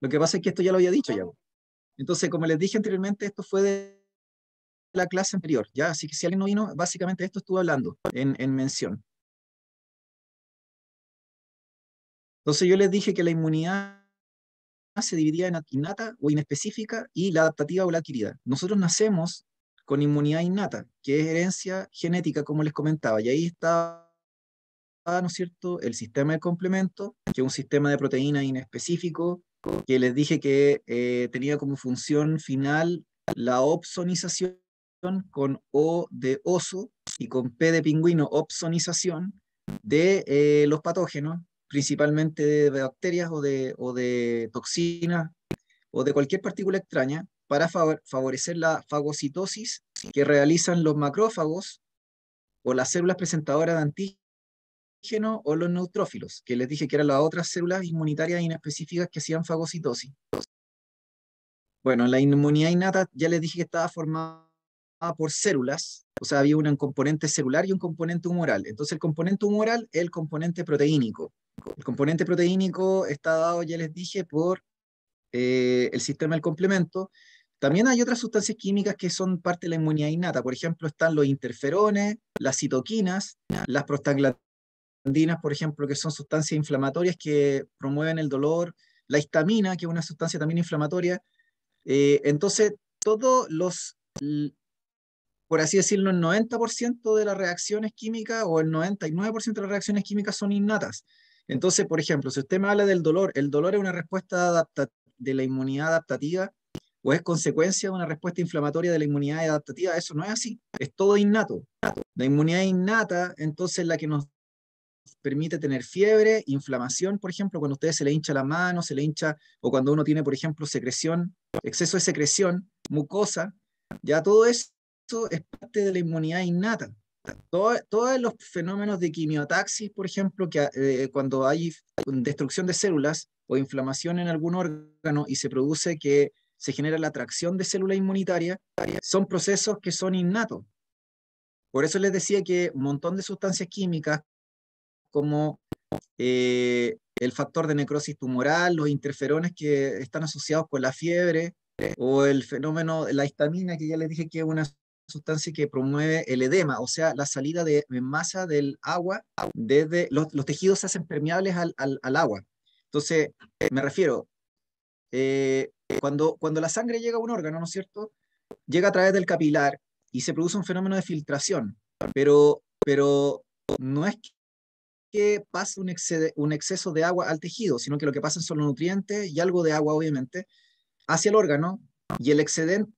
Lo que pasa es que esto ya lo había dicho ya. Entonces, como les dije anteriormente, esto fue de la clase anterior, ¿ya? Así que si alguien no vino, básicamente esto estuve hablando en mención. Entonces yo les dije que la inmunidad se dividía en innata o inespecífica y la adaptativa o la adquirida. Nosotros nacemos con inmunidad innata, que es herencia genética, como les comentaba, y ahí está, ¿no es cierto?, el sistema de complemento, que es un sistema de proteína inespecífico, que les dije que tenía como función final la opsonización con O de oso y con P de pingüino, opsonización de los patógenos, principalmente de bacterias o de toxinas o de cualquier partícula extraña, para favorecer la fagocitosis que realizan los macrófagos o las células presentadoras de antígeno o los neutrófilos, que les dije que eran las otras células inmunitarias inespecíficas que hacían fagocitosis. Bueno, la inmunidad innata ya les dije que estaba formada por células, o sea, había un componente celular y un componente humoral. Entonces, el componente humoral es el componente proteínico. El componente proteínico está dado, ya les dije, por el sistema del complemento. También hay otras sustancias químicas que son parte de la inmunidad innata. Por ejemplo, están los interferones, las citoquinas, las prostaglandinas, por ejemplo, que son sustancias inflamatorias que promueven el dolor, la histamina, que es una sustancia también inflamatoria. Entonces, todos los, por así decirlo, el 90% de las reacciones químicas o el 99% de las reacciones químicas son innatas. Entonces, por ejemplo, si usted me habla del dolor, ¿el dolor es una respuesta de la inmunidad adaptativa o es consecuencia de una respuesta inflamatoria de la inmunidad adaptativa? Eso no es así, es todo innato. La inmunidad innata, entonces, la que nos permite tener fiebre, inflamación, por ejemplo, cuando a ustedes se le hincha la mano, se le hincha, o cuando uno tiene, por ejemplo, secreción, exceso de secreción, mucosa, ya todo eso es parte de la inmunidad innata. Todos los fenómenos de quimiotaxis, por ejemplo, que cuando hay destrucción de células o inflamación en algún órgano y se produce que se genera la atracción de células inmunitarias, son procesos que son innatos. Por eso les decía que un montón de sustancias químicas como el factor de necrosis tumoral, los interferones que están asociados con la fiebre, o el fenómeno, la histamina, que ya les dije que es una sustancia que promueve el edema, o sea, la salida de masa del agua, desde los tejidos se hacen permeables al agua. Entonces, me refiero, cuando la sangre llega a un órgano, ¿no es cierto? Llega a través del capilar y se produce un fenómeno de filtración, pero no es que pase un exceso de agua al tejido, sino que lo que pasa son los nutrientes y algo de agua, obviamente, hacia el órgano, y el excedente,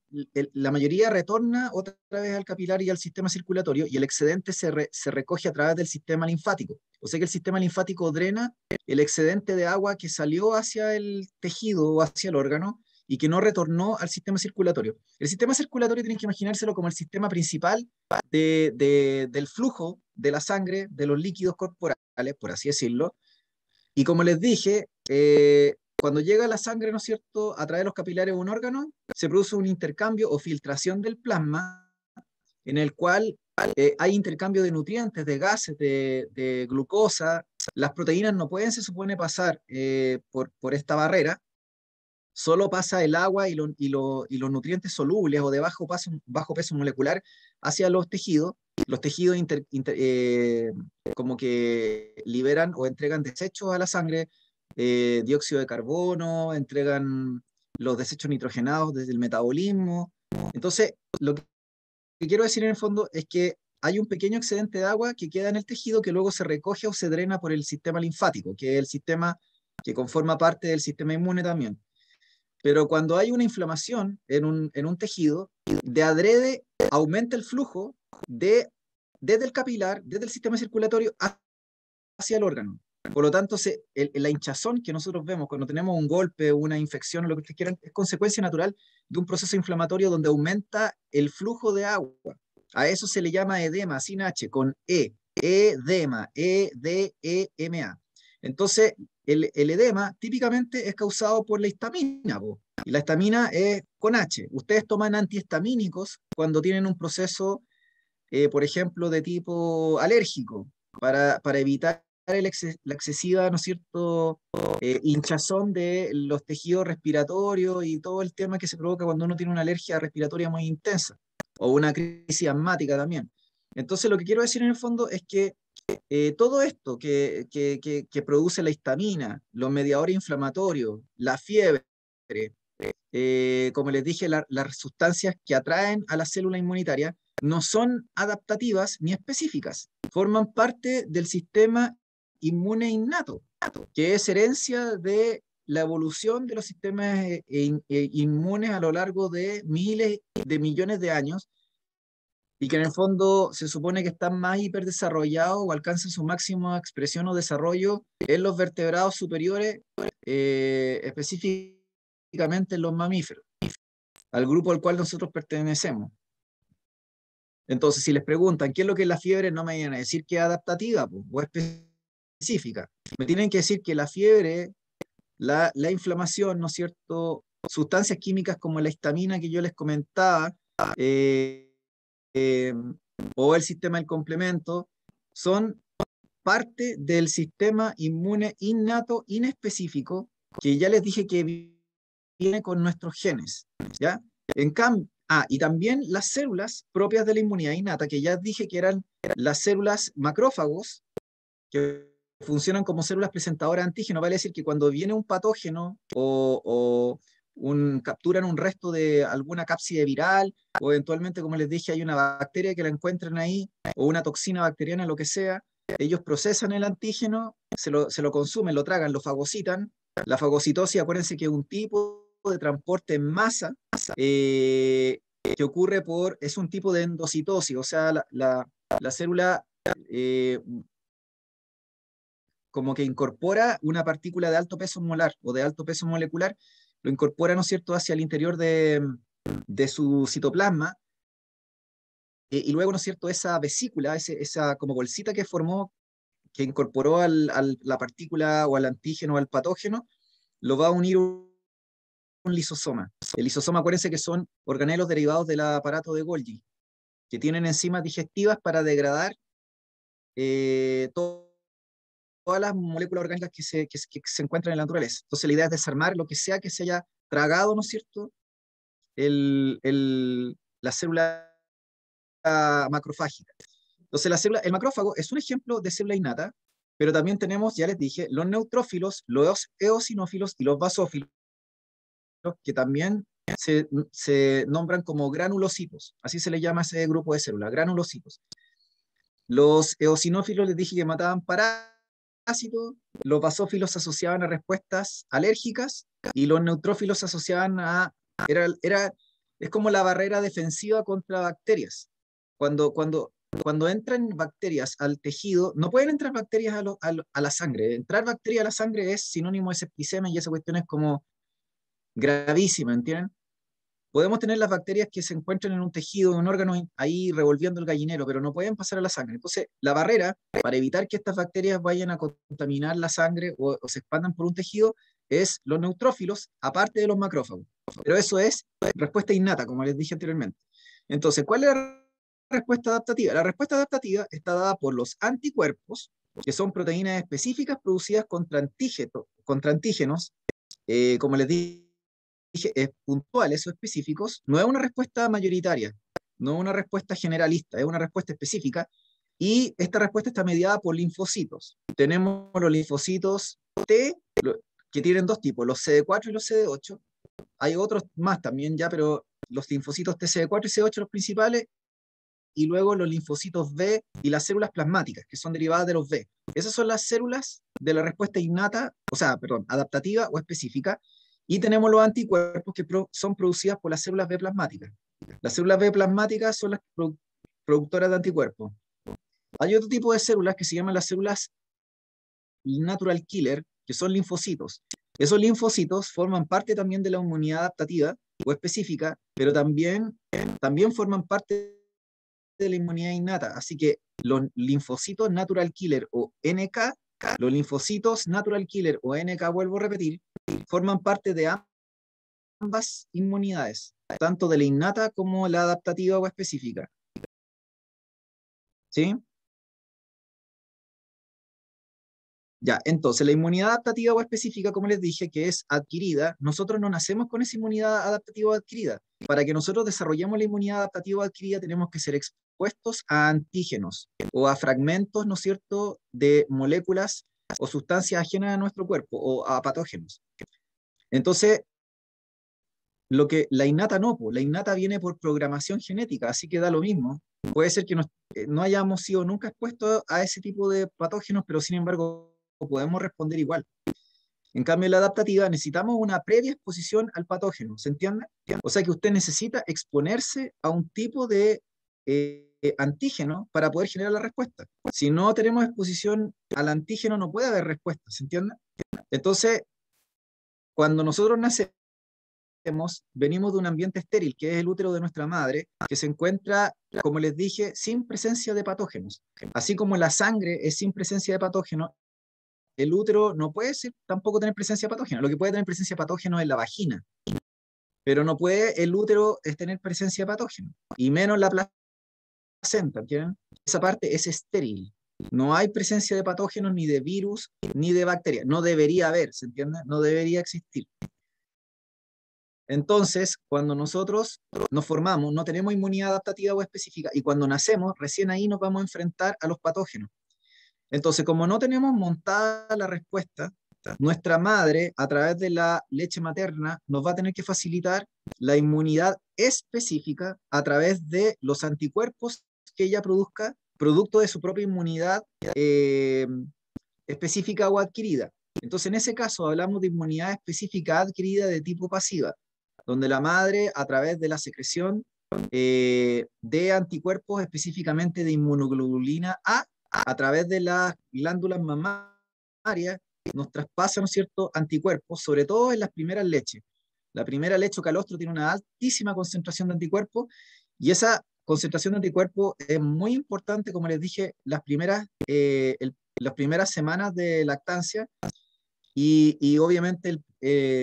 la mayoría retorna otra vez al capilar y al sistema circulatorio, y el excedente se recoge a través del sistema linfático. O sea que el sistema linfático drena el excedente de agua que salió hacia el tejido o hacia el órgano y que no retornó al sistema circulatorio. El sistema circulatorio tienen que imaginárselo como el sistema principal del flujo de la sangre, de los líquidos corporales, por así decirlo. Y como les dije, cuando llega la sangre, ¿no es cierto?, a través de los capilares de un órgano, se produce un intercambio o filtración del plasma en el cual hay intercambio de nutrientes, de gases, de glucosa. Las proteínas no pueden, se supone, pasar por esta barrera. Solo pasa el agua y los nutrientes solubles o de bajo peso molecular hacia los tejidos. Los tejidos como que liberan o entregan desechos a la sangre, dióxido de carbono, entregan los desechos nitrogenados desde el metabolismo. Entonces, lo que quiero decir en el fondo es que hay un pequeño excedente de agua que queda en el tejido que luego se recoge o se drena por el sistema linfático, que es el sistema que conforma parte del sistema inmune también. Pero cuando hay una inflamación en un tejido, de adrede aumenta el flujo desde el capilar, desde el sistema circulatorio hacia el órgano. Por lo tanto, la hinchazón que nosotros vemos cuando tenemos un golpe, una infección o lo que ustedes quieran, es consecuencia natural de un proceso inflamatorio donde aumenta el flujo de agua. A eso se le llama edema, sin H, con E. Edema, E-D-E-M-A. Entonces, el edema típicamente es causado por la histamina, po. Y la histamina es con H. Ustedes toman antihistamínicos cuando tienen un proceso, por ejemplo, de tipo alérgico, para evitar la excesiva, ¿no es cierto?, hinchazón de los tejidos respiratorios y todo el tema que se provoca cuando uno tiene una alergia respiratoria muy intensa o una crisis asmática también. Entonces, lo que quiero decir en el fondo es que todo esto que produce la histamina, los mediadores inflamatorios, la fiebre, como les dije, las sustancias que atraen a la célula inmunitaria no son adaptativas ni específicas, forman parte del sistema inmune innato, que es herencia de la evolución de los sistemas inmunes a lo largo de miles de millones de años y que en el fondo se supone que están más hiperdesarrollados o alcanzan su máxima expresión o desarrollo en los vertebrados superiores, específicamente en los mamíferos, al grupo al cual nosotros pertenecemos. Entonces, si les preguntan qué es lo que es la fiebre, no me vayan a decir que es adaptativa pues, o específica. Me tienen que decir que la fiebre, la inflamación, ¿no es cierto? Sustancias químicas como la histamina que yo les comentaba, eh, eh, o el sistema del complemento, son parte del sistema inmune innato, inespecífico, que ya les dije que viene con nuestros genes, ¿ya? En cambio, y también las células propias de la inmunidad innata, que ya dije que eran las células macrófagos, que funcionan como células presentadoras de antígenos, vale decir que cuando viene un patógeno capturan un resto de alguna cápside viral, o eventualmente, como les dije, hay una bacteria que la encuentran ahí, o una toxina bacteriana, lo que sea, ellos procesan el antígeno, se lo consumen, lo tragan, lo fagocitan. La fagocitosis, acuérdense que es un tipo de transporte en masa que ocurre es un tipo de endocitosis, o sea, la célula como que incorpora una partícula de alto peso molar o de alto peso molecular, lo incorpora, ¿no es cierto?, hacia el interior de su citoplasma, y luego, ¿no es cierto?, esa vesícula, esa como bolsita que formó, que incorporó la partícula o al antígeno o al patógeno, lo va a unir un lisosoma. El lisosoma, acuérdense que son organelos derivados del aparato de Golgi, que tienen enzimas digestivas para degradar todas las moléculas orgánicas que se encuentran en la naturaleza. Entonces la idea es desarmar lo que sea que se haya tragado, ¿no es cierto?, la célula macrofágica. Entonces el macrófago es un ejemplo de célula innata, pero también tenemos, ya les dije, los neutrófilos, los eosinófilos y los basófilos, que también se nombran como granulocitos. Así se le llama a ese grupo de células, granulocitos. Los eosinófilos les dije que mataban parásitos, los basófilos se asociaban a respuestas alérgicas y los neutrófilos se asociaban es como la barrera defensiva contra bacterias. Cuando entran bacterias al tejido, no pueden entrar bacterias a la sangre. Entrar bacterias a la sangre es sinónimo de septicemia y esa cuestión es como gravísima, ¿entienden? Podemos tener las bacterias que se encuentran en un tejido, en un órgano ahí revolviendo el gallinero, pero no pueden pasar a la sangre. Entonces, la barrera para evitar que estas bacterias vayan a contaminar la sangre o se expandan por un tejido es los neutrófilos, aparte de los macrófagos. Pero eso es respuesta innata, como les dije anteriormente. Entonces, ¿cuál es la respuesta adaptativa? La respuesta adaptativa está dada por los anticuerpos, que son proteínas específicas producidas contra antígenos, como les dije, puntuales o específicos. No es una respuesta mayoritaria, no es una respuesta generalista, es una respuesta específica, y esta respuesta está mediada por linfocitos. Tenemos los linfocitos T, que tienen dos tipos, los CD4 y los CD8. Hay otros más también ya, pero los linfocitos T, CD4 y CD8 los principales, y luego los linfocitos B y las células plasmáticas, que son derivadas de los B. Esas son las células de la respuesta innata, o sea, perdón, adaptativa o específica, y tenemos los anticuerpos que son producidas por las células B plasmáticas. Las células B plasmáticas son las productoras de anticuerpos. Hay otro tipo de células que se llaman las células natural killer, que son linfocitos. Esos linfocitos forman parte también de la inmunidad adaptativa o específica, pero también forman parte de la inmunidad innata. Así que los linfocitos natural killer o NK, los linfocitos natural killer o NK, vuelvo a repetir, forman parte de ambas inmunidades, tanto de la innata como la adaptativa o específica. ¿Sí? Ya, entonces la inmunidad adaptativa o específica, como les dije, que es adquirida, nosotros no nacemos con esa inmunidad adaptativa o adquirida. Para que nosotros desarrollemos la inmunidad adaptativa o adquirida, tenemos que ser expuestos a antígenos o a fragmentos, ¿no es cierto?, de moléculas o sustancias ajenas a nuestro cuerpo o a patógenos. Entonces, lo que la innata no, po, la innata viene por programación genética, así que da lo mismo. Puede ser que no hayamos sido nunca expuestos a ese tipo de patógenos, pero sin embargo podemos responder igual. En cambio, en la adaptativa necesitamos una previa exposición al patógeno, ¿se entiende? O sea que usted necesita exponerse a un tipo de antígeno para poder generar la respuesta. Si no tenemos exposición al antígeno, no puede haber respuesta, ¿se entiende? Entonces, cuando nosotros nacemos, venimos de un ambiente estéril, que es el útero de nuestra madre, que se encuentra, como les dije, sin presencia de patógenos. Así como la sangre es sin presencia de patógenos, el útero no puede tampoco tener presencia de patógenos. Lo que puede tener presencia de patógenos es la vagina, pero no puede el útero tener presencia de patógenos, y menos la placenta, ¿entienden? Esa parte es estéril. No hay presencia de patógenos, ni de virus, ni de bacterias. No debería haber, ¿se entiende? No debería existir. Entonces, cuando nosotros nos formamos, no tenemos inmunidad adaptativa o específica, y cuando nacemos, recién ahí nos vamos a enfrentar a los patógenos. Entonces, como no tenemos montada la respuesta, nuestra madre, a través de la leche materna, nos va a tener que facilitar la inmunidad específica a través de los anticuerpos que ella produzca, producto de su propia inmunidad específica o adquirida. Entonces, en ese caso, hablamos de inmunidad específica adquirida de tipo pasiva, donde la madre, a través de la secreción de anticuerpos, específicamente de inmunoglobulina A través de las glándulas mamarias, nos traspasa, ¿no es cierto?, anticuerpos, sobre todo en las primeras leches. La primera leche o calostro tiene una altísima concentración de anticuerpos, y esa concentración de anticuerpos es muy importante, como les dije, las primeras semanas de lactancia y obviamente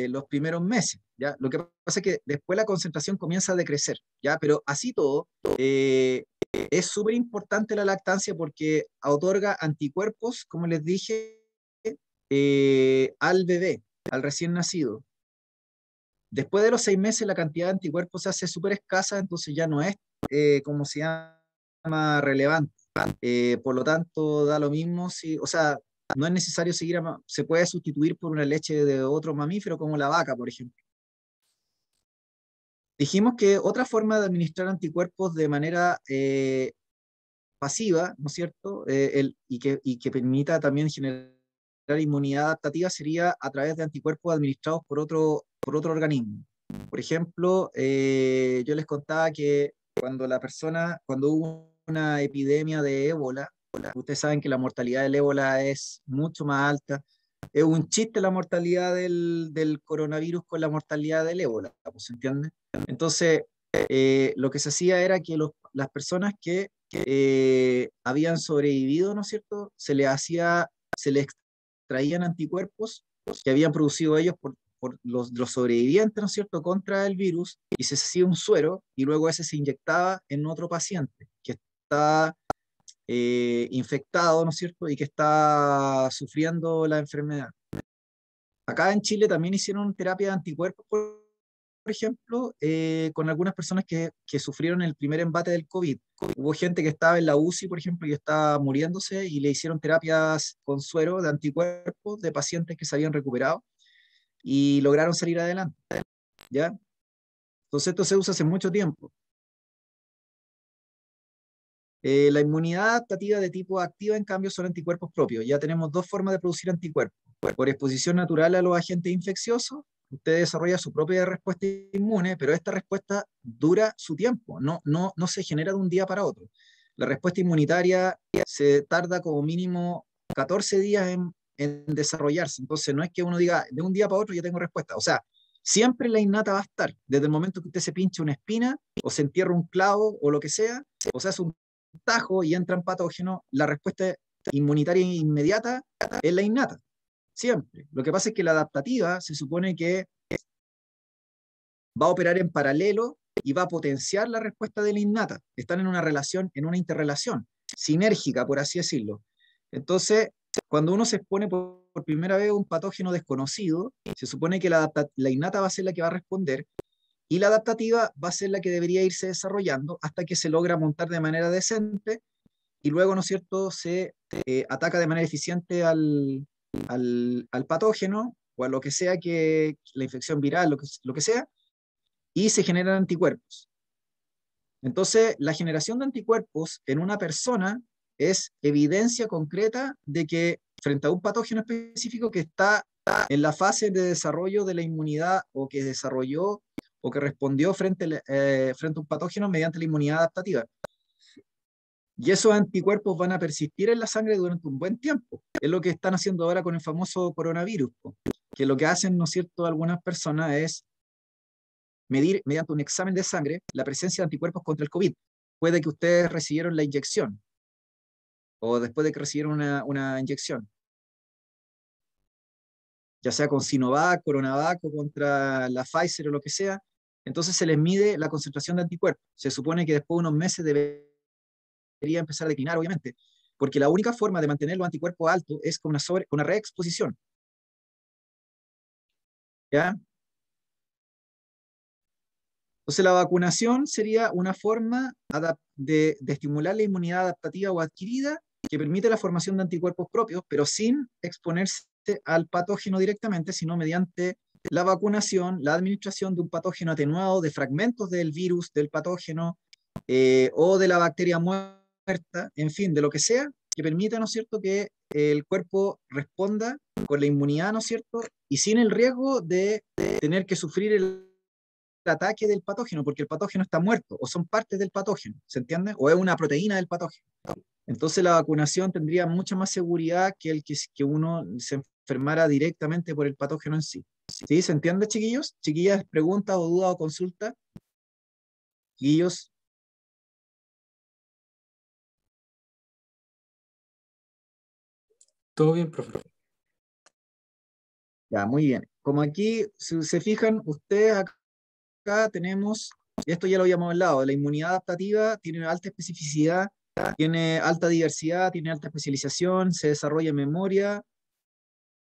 los primeros meses, ¿ya? Lo que pasa es que después la concentración comienza a decrecer, ¿ya? Pero así todo, es súper importante la lactancia porque otorga anticuerpos, como les dije, al bebé, al recién nacido. Después de los 6 meses la cantidad de anticuerpos se hace súper escasa, entonces ya no es, como se llama, relevante. Por lo tanto, da lo mismo si, o sea, no es necesario seguir, se puede sustituir por una leche de otro mamífero como la vaca, por ejemplo. Dijimos que otra forma de administrar anticuerpos de manera pasiva, ¿no es cierto? Y que permita también generar inmunidad adaptativa sería a través de anticuerpos administrados por otro organismo. Por ejemplo, yo les contaba que cuando hubo una epidemia de ébola, ustedes saben que la mortalidad del ébola es mucho más alta. Es un chiste la mortalidad del coronavirus con la mortalidad del ébola, pues, ¿se entiende? Entonces, lo que se hacía era que las personas que habían sobrevivido, ¿no es cierto? Se les extraían anticuerpos que habían producido ellos por los sobrevivientes, ¿no es cierto?, contra el virus, y se hacía un suero, y luego ese se inyectaba en otro paciente que está infectado, ¿no es cierto?, y que está sufriendo la enfermedad. Acá en Chile también hicieron terapia de anticuerpos, por ejemplo, con algunas personas que sufrieron el primer embate del COVID. Hubo gente que estaba en la UCI, por ejemplo, y estaba muriéndose, y le hicieron terapias con suero de anticuerpos de pacientes que se habían recuperado y lograron salir adelante, ¿ya? Entonces esto se usa hace mucho tiempo. La inmunidad adaptativa de tipo activa, en cambio, son anticuerpos propios. Ya tenemos dos formas de producir anticuerpos. Por exposición natural a los agentes infecciosos, usted desarrolla su propia respuesta inmune, pero esta respuesta dura su tiempo, no se genera de un día para otro. La respuesta inmunitaria se tarda como mínimo 14 días en desarrollarse. Entonces, no es que uno diga, de un día para otro ya tengo respuesta. O sea, siempre la innata va a estar. Desde el momento que usted se pinche una espina, o se entierra un clavo, o lo que sea, o sea, es un tajo y entran patógenos, la respuesta inmunitaria inmediata es la innata, siempre. Lo que pasa es que la adaptativa se supone que va a operar en paralelo y va a potenciar la respuesta de la innata. Están en una relación, en una interrelación sinérgica, por así decirlo. Entonces, cuando uno se expone por primera vez a un patógeno desconocido, se supone que la innata va a ser la que va a responder y la adaptativa va a ser la que debería irse desarrollando hasta que se logra montar de manera decente y luego, ¿no es cierto?, se ataca de manera eficiente al patógeno o a lo que sea que la infección viral, lo que sea, y se generan anticuerpos. Entonces, la generación de anticuerpos en una persona es evidencia concreta de que frente a un patógeno específico que está en la fase de desarrollo de la inmunidad o que desarrolló o que respondió frente a un patógeno mediante la inmunidad adaptativa. Y esos anticuerpos van a persistir en la sangre durante un buen tiempo. Es lo que están haciendo ahora con el famoso coronavirus, que lo que hacen, ¿no es cierto?, algunas personas es medir mediante un examen de sangre la presencia de anticuerpos contra el COVID. Puede que ustedes recibieron la inyección o después de que recibieron una inyección, ya sea con Sinovac, Coronavac o contra la Pfizer o lo que sea, entonces se les mide la concentración de anticuerpos. Se supone que después de unos meses debería empezar a declinar, obviamente, porque la única forma de mantener los anticuerpos altos es con una reexposición. ¿Ya? Entonces la vacunación sería una forma de estimular la inmunidad adaptativa o adquirida que permite la formación de anticuerpos propios, pero sin exponerse al patógeno directamente, sino mediante la vacunación, la administración de un patógeno atenuado, de fragmentos del virus, del patógeno, o de la bacteria muerta, en fin, de lo que sea, que permita, ¿no es cierto?, que el cuerpo responda con la inmunidad, ¿no es cierto?, y sin el riesgo de tener que sufrir el ataque del patógeno, porque el patógeno está muerto, o son partes del patógeno, ¿se entiende? O es una proteína del patógeno. Entonces la vacunación tendría mucha más seguridad que el que uno se enfermara directamente por el patógeno en sí. ¿Sí? ¿Se entiende, chiquillos? Chiquillas, preguntas o dudas o consultas. Chiquillos, Todo bien, profe. ya, muy bien. Como aquí, si se fijan, ustedes acá tenemos, y esto ya lo habíamos hablado, la inmunidad adaptativa tiene alta especificidad, tiene alta diversidad, tiene alta especialización, se desarrolla en memoria,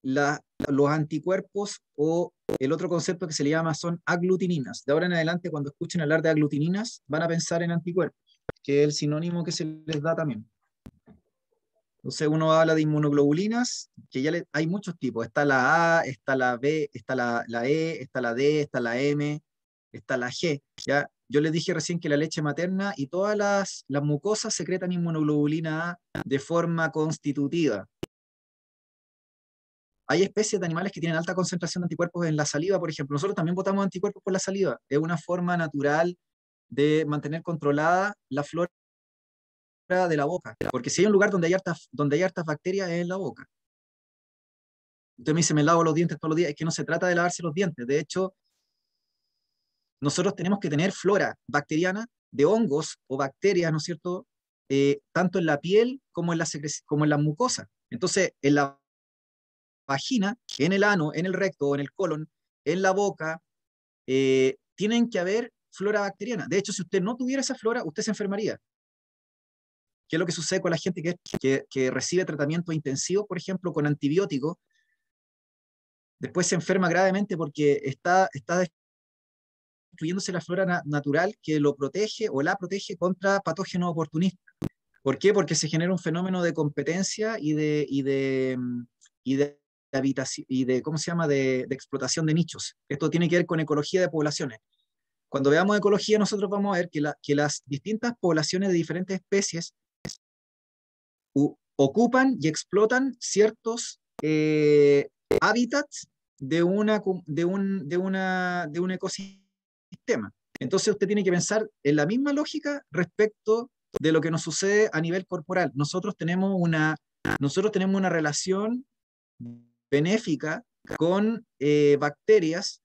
los anticuerpos o el otro concepto que se le llama son aglutininas. De ahora en adelante, cuando escuchen hablar de aglutininas, van a pensar en anticuerpos, que es el sinónimo que se les da también. Entonces uno habla de inmunoglobulinas, que hay muchos tipos. Está la A, está la B, está la E, está la D, está la M, está la G. ¿Ya? Yo les dije recién que la leche materna y todas las mucosas secretan inmunoglobulina A de forma constitutiva. Hay especies de animales que tienen alta concentración de anticuerpos en la saliva, por ejemplo. Nosotros también botamos anticuerpos por la saliva. Es una forma natural de mantener controlada la flora de la boca. Porque si hay un lugar donde hay hartas bacterias es en la boca. Usted me dice, me lavo los dientes todos los días. Es que no se trata de lavarse los dientes. De hecho, nosotros tenemos que tener flora bacteriana de hongos o bacterias, ¿no es cierto? Tanto en la piel como como en la mucosa. Entonces, en la vagina, en el ano, en el recto, en el colon, en la boca, tienen que haber flora bacteriana. De hecho, si usted no tuviera esa flora, usted se enfermaría. ¿Qué es lo que sucede con la gente que recibe tratamiento intensivo, por ejemplo, con antibióticos? Después se enferma gravemente porque está destruyéndose la flora natural que lo protege o la protege contra patógenos oportunistas. ¿Por qué? Porque se genera un fenómeno de competencia y de habitación, y de, ¿cómo se llama?, de explotación de nichos. Esto tiene que ver con ecología de poblaciones. Cuando veamos ecología, nosotros vamos a ver que las distintas poblaciones de diferentes especies ocupan y explotan ciertos hábitats de un ecosistema. Entonces usted tiene que pensar en la misma lógica respecto de lo que nos sucede a nivel corporal. Nosotros tenemos una relación benéfica con bacterias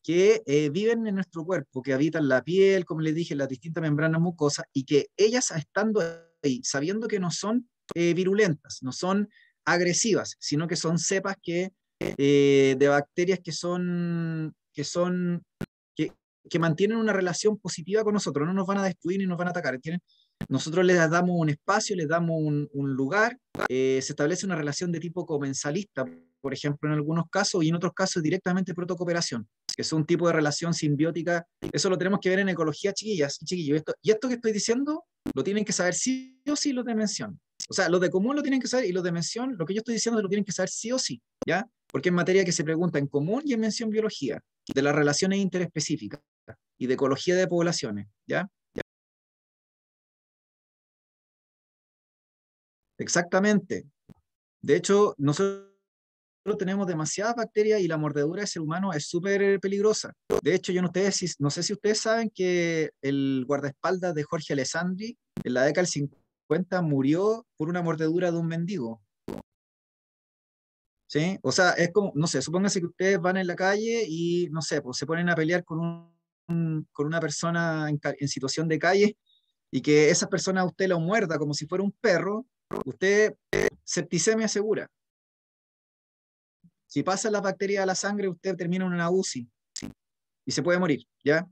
que viven en nuestro cuerpo, que habitan la piel, como les dije, las distintas membranas mucosas, y que ellas estando ahí, sabiendo que no son virulentas, no son agresivas, sino que son cepas de bacterias que que mantienen una relación positiva con nosotros, no nos van a destruir ni nos van a atacar. Nosotros les damos un espacio, les damos un lugar, se establece una relación de tipo comensalista, por ejemplo, en algunos casos, y en otros casos directamente protocooperación, que es un tipo de relación simbiótica. Eso lo tenemos que ver en ecología, chiquillas y chiquillos. Y esto que estoy diciendo lo tienen que saber sí o sí los de mención. O sea, los de común lo tienen que saber y los de mención, lo que yo estoy diciendo lo tienen que saber sí o sí, ¿ya? Porque es materia que se pregunta en común y en mención biología, de las relaciones interespecíficas y de ecología de poblaciones, ¿ya? Exactamente. De hecho, nosotros tenemos demasiadas bacterias y la mordedura del ser humano es súper peligrosa. De hecho, yo no sé si ustedes saben que el guardaespaldas de Jorge Alessandri en la década del 50 murió por una mordedura de un mendigo. ¿Sí? O sea, es como, no sé, supónganse que ustedes van en la calle y, no sé, pues se ponen a pelear con una persona en situación de calle y que esa persona a usted lo muerda como si fuera un perro, usted septicemia segura. Si pasan las bacterias a la sangre, usted termina en una UCI y se puede morir, ¿ya?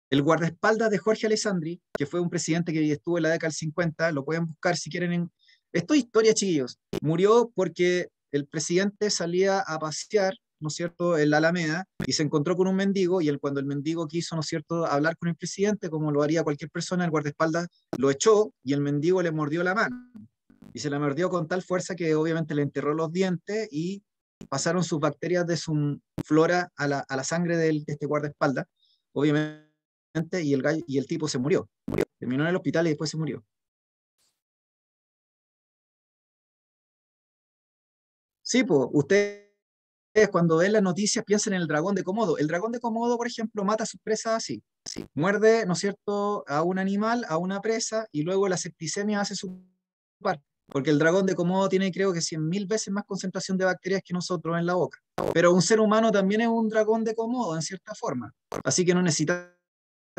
El guardaespaldas de Jorge Alessandri, que fue un presidente que estuvo en la década del 50, lo pueden buscar si quieren en... Esto es historia, chiquillos. Murió porque el presidente salía a pasear, ¿no es cierto?, en la Alameda y se encontró con un mendigo y cuando el mendigo quiso, ¿no es cierto?, hablar con el presidente, como lo haría cualquier persona, el guardaespaldas lo echó y el mendigo le mordió la mano. Y se la mordió con tal fuerza que obviamente le enterró los dientes y pasaron sus bacterias de su flora a la sangre de este guardaespaldas, obviamente, y el tipo se murió. Terminó en el hospital y después se murió. Sí, pues, ustedes cuando ven las noticias piensan en el dragón de Komodo. El dragón de Komodo, por ejemplo, mata a sus presas así. Muerde, ¿no es cierto?, a un animal, a una presa, y luego la septicemia hace su parte. Porque el dragón de Komodo tiene, creo que 100.000 veces más concentración de bacterias que nosotros en la boca. Pero un ser humano también es un dragón de Komodo, en cierta forma. Así que no necesitan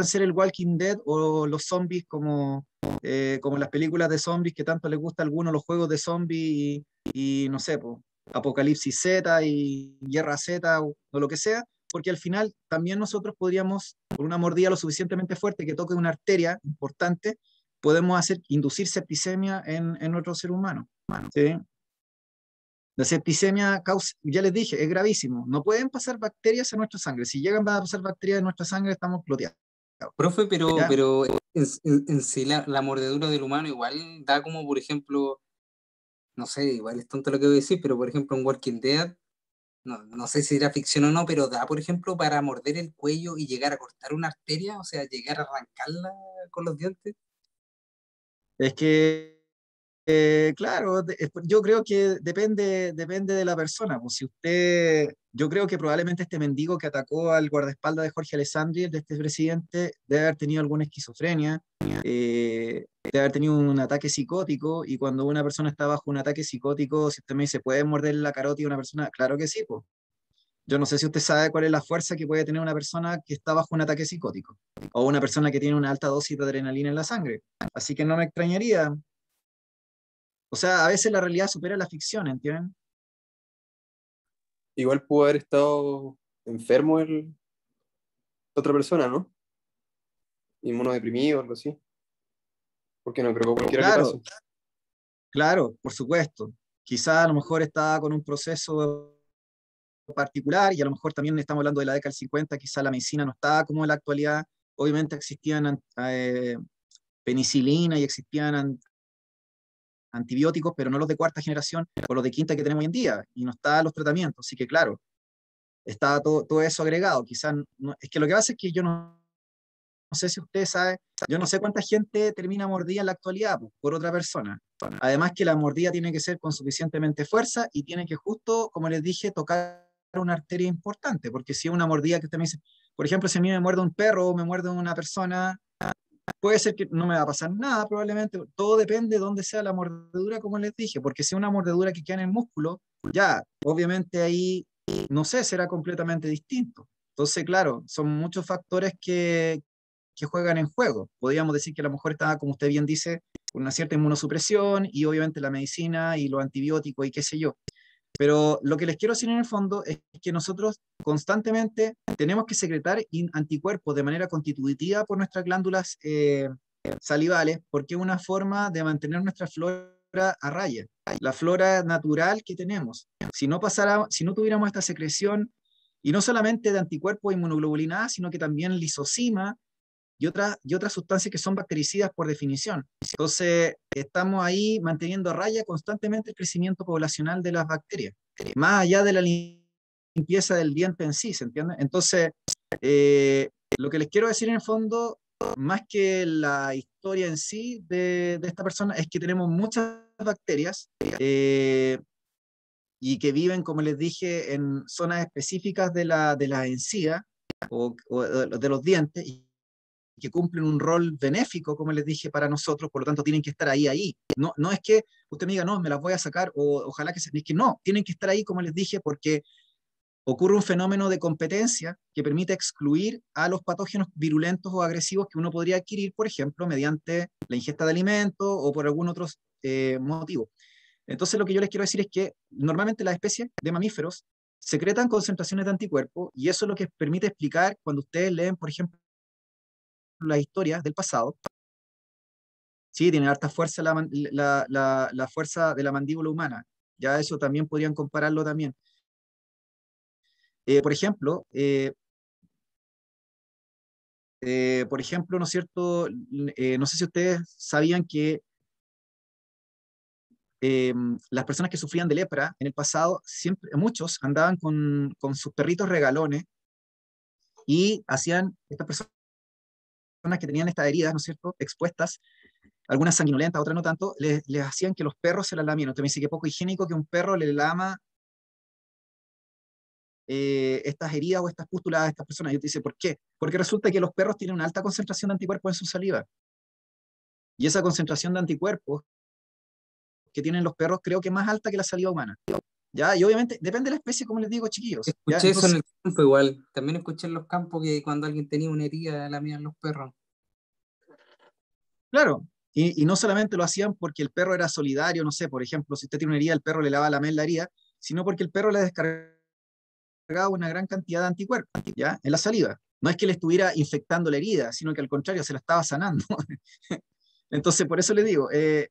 ser el Walking Dead o los zombies como las películas de zombies que tanto les gusta a algunos, los juegos de zombies y no sé, po, Apocalipsis Z y Guerra Z o lo que sea, porque al final también nosotros podríamos, por una mordida lo suficientemente fuerte que toque una arteria importante, podemos inducir septicemia en otro ser humano. ¿Sí? La septicemia causa, ya les dije, es gravísimo. No pueden pasar bacterias en nuestra sangre. Si llegan a pasar bacterias en nuestra sangre, estamos bloqueados. Profe, ¿Ya? pero en sí la mordedura del humano igual da como, por ejemplo, no sé, igual es tonto lo que voy a decir, pero por ejemplo en Walking Dead, no sé si era ficción o no, pero da, por ejemplo, para morder el cuello y llegar a cortar una arteria, o sea, llegar a arrancarla con los dientes. Es que claro, yo creo que depende de la persona. Pues si usted, yo creo que probablemente este mendigo que atacó al guardaespaldas de Jorge Alessandri, de este presidente, debe haber tenido alguna esquizofrenia, debe haber tenido un ataque psicótico, y cuando una persona está bajo un ataque psicótico, si usted me dice, ¿puede morder la carótida a una persona? Claro que sí, pues. Yo no sé si usted sabe cuál es la fuerza que puede tener una persona que está bajo un ataque psicótico, o una persona que tiene una alta dosis de adrenalina en la sangre. Así que no me extrañaría. O sea, a veces la realidad supera la ficción, ¿entienden? Igual pudo haber estado enfermo otra persona, ¿no? Inmunodeprimido, algo así. Porque no creo que cualquiera le Claro, pase. claro, por supuesto. Quizá a lo mejor estaba con un proceso particular y a lo mejor también estamos hablando de la década del 50, quizá la medicina no estaba como en la actualidad. Obviamente existían penicilina y existían antibióticos, pero no los de cuarta generación o los de quinta que tenemos hoy en día, y no estaban los tratamientos. Así que claro, estaba todo eso agregado. Quizás es que lo que pasa es que yo no sé si usted sabe, yo no sé cuánta gente termina mordida en la actualidad por otra persona. Además que la mordida tiene que ser con suficientemente fuerza y tiene que justo, como les dije, tocar una arteria importante, porque si es una mordida que usted me dice, por ejemplo, si a mí me muerde un perro o me muerde una persona, puede ser que no me va a pasar nada probablemente, todo depende de dónde sea la mordedura, como les dije, porque si es una mordedura que queda en el músculo, ya, obviamente ahí, no sé, será completamente distinto. Entonces, claro, son muchos factores que juegan en juego. Podríamos decir que a lo mejor está, como usted bien dice, con una cierta inmunosupresión y obviamente la medicina y los antibióticos y qué sé yo. Pero lo que les quiero decir en el fondo es que nosotros constantemente tenemos que secretar anticuerpos de manera constitutiva por nuestras glándulas salivales, porque es una forma de mantener nuestra flora a raya, la flora natural que tenemos. Si no tuviéramos esta secreción, y no solamente de anticuerpos e inmunoglobulina A, sino que también lisozima y otras sustancias que son bactericidas por definición. Entonces, estamos ahí manteniendo a raya constantemente el crecimiento poblacional de las bacterias, más allá de la limpieza del diente en sí, ¿se entiende? Entonces, lo que les quiero decir en el fondo, más que la historia en sí de esta persona, es que tenemos muchas bacterias y que viven, como les dije, en zonas específicas de la encía o de los dientes, y que cumplen un rol benéfico, como les dije, para nosotros, por lo tanto tienen que estar ahí. No, no es que usted me diga, no, me las voy a sacar, o ojalá que se... Es que no, tienen que estar ahí, como les dije, porque ocurre un fenómeno de competencia que permite excluir a los patógenos virulentos o agresivos que uno podría adquirir, por ejemplo, mediante la ingesta de alimentos o por algún otro motivo. Entonces, lo que yo les quiero decir es que normalmente las especies de mamíferos secretan concentraciones de anticuerpos, y eso es lo que permite explicar cuando ustedes leen, por ejemplo, las historias del pasado. Sí, tiene harta fuerza la fuerza de la mandíbula humana. Ya eso también podrían compararlo también. Por ejemplo, ¿no es cierto? No sé si ustedes sabían que las personas que sufrían de lepra en el pasado, siempre, muchos andaban con sus perritos regalones, y hacían, estas personas que tenían estas heridas, ¿no es cierto?, expuestas, algunas sanguinolentas, otras no tanto, les hacían que los perros se las lamieran. Usted me dice que poco higiénico que un perro le lama estas heridas o estas pústulas a estas personas. Yo te dice, ¿por qué? Porque resulta que los perros tienen una alta concentración de anticuerpos en su saliva. Y esa concentración de anticuerpos que tienen los perros creo que es más alta que la saliva humana. ¿Ya? Y obviamente depende de la especie, como les digo, chiquillos. ¿Ya? Escuché eso en Entonces, el campo igual. También escuché en los campos que cuando alguien tenía una herida la mían los perros. claro, y no solamente lo hacían porque el perro era solidario, no sé, por ejemplo, si usted tiene una herida, el perro le lava la la herida, sino porque el perro le descargaba una gran cantidad de anticuerpos, ¿ya? En la saliva. No es que le estuviera infectando la herida, sino que al contrario, se la estaba sanando. Entonces, por eso le digo, eh,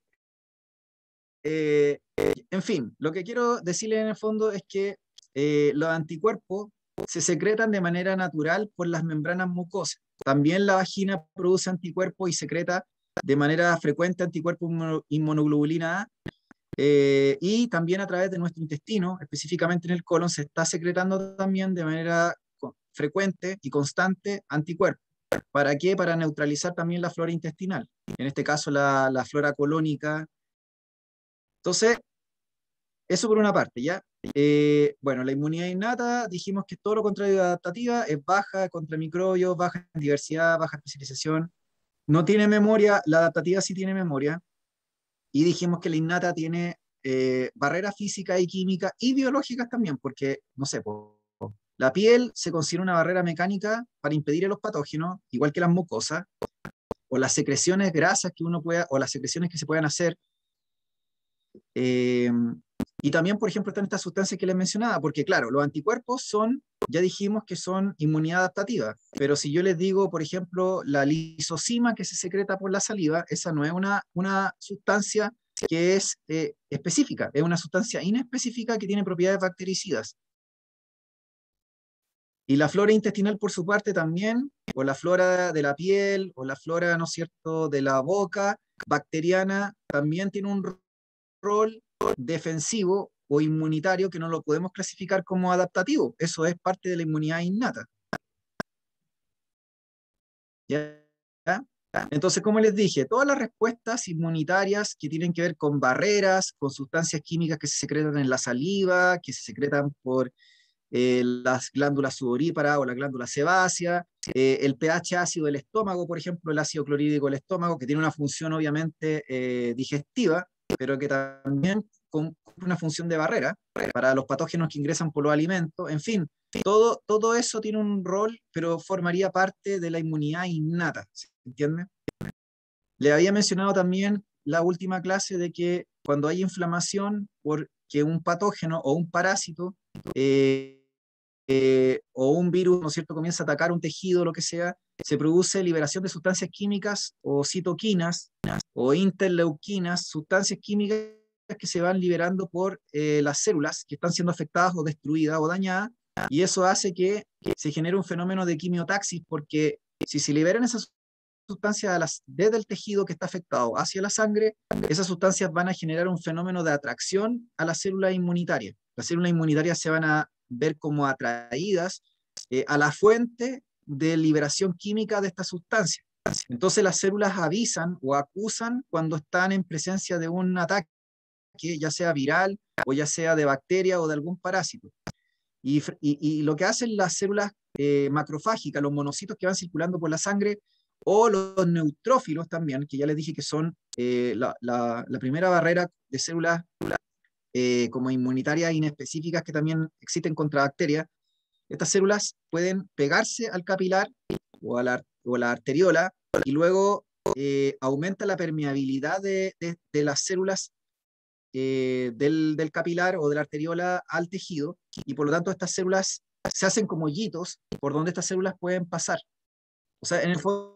en fin, lo que quiero decirle en el fondo es que los anticuerpos se secretan de manera natural por las membranas mucosas. También la vagina produce anticuerpos y secreta de manera frecuente anticuerpos inmunoglobulina A, y también a través de nuestro intestino, específicamente en el colon, se está secretando también de manera frecuente y constante anticuerpos. ¿Para qué? Para neutralizar también la flora intestinal, en este caso la flora colónica. Entonces, eso por una parte, ¿ya? Bueno, la inmunidad innata, dijimos que es todo lo contrario de adaptativa, es baja contra microbios, baja en diversidad, baja especialización, no tiene memoria, la adaptativa sí tiene memoria, y dijimos que la innata tiene barreras físicas y químicas y biológicas también, porque, no sé, la piel se considera una barrera mecánica para impedir a los patógenos, igual que las mucosas, o las secreciones grasas que uno pueda, o las secreciones que se puedan hacer. Eh, y también, por ejemplo, están estas sustancias que les mencionaba, porque claro, los anticuerpos son, ya dijimos que son inmunidad adaptativa, pero si yo les digo, por ejemplo, la lisozima que se secreta por la saliva, esa no es una sustancia que es específica, es una sustancia inespecífica que tiene propiedades bactericidas. Y la flora intestinal, por su parte, también, o la flora de la piel, o la flora, ¿no es cierto?, de la boca, bacteriana, también tiene un rol defensivo o inmunitario que no lo podemos clasificar como adaptativo. Eso es parte de la inmunidad innata. ¿Ya? Entonces, como les dije, todas las respuestas inmunitarias que tienen que ver con barreras, con sustancias químicas que se secretan en la saliva, que se secretan por las glándulas sudoríparas o la glándula sebácea, el pH ácido del estómago, por ejemplo, el ácido clorhídrico del estómago, que tiene una función obviamente digestiva, pero que también cumple una función de barrera para los patógenos que ingresan por los alimentos. En fin, todo eso tiene un rol, pero formaría parte de la inmunidad innata, ¿se entiende? Le había mencionado también la última clase de que cuando hay inflamación por que un patógeno o un parásito o un virus, ¿no es cierto?, comienza a atacar un tejido, lo que sea, se produce liberación de sustancias químicas o citoquinas o interleuquinas, sustancias químicas que se van liberando por las células que están siendo afectadas o destruidas o dañadas, y eso hace que se genere un fenómeno de quimiotaxis, porque si se liberan esas sustancias desde el tejido que está afectado hacia la sangre, esas sustancias van a generar un fenómeno de atracción a las células inmunitarias. Las células inmunitarias se van a ver como atraídas a la fuente de liberación química de esta sustancia. Entonces las células avisan o acusan cuando están en presencia de un ataque, ya sea viral o ya sea de bacteria o de algún parásito. Y lo que hacen las células macrofágicas, los monocitos que van circulando por la sangre, o los neutrófilos también, que ya les dije que son la primera barrera de células como inmunitarias inespecíficas que también existen contra bacterias. Estas células pueden pegarse al capilar o a la arteriola, y luego aumenta la permeabilidad de las células del capilar o de la arteriola al tejido, y por lo tanto estas células se hacen como hoyitos por donde estas células pueden pasar. O sea, en el fondo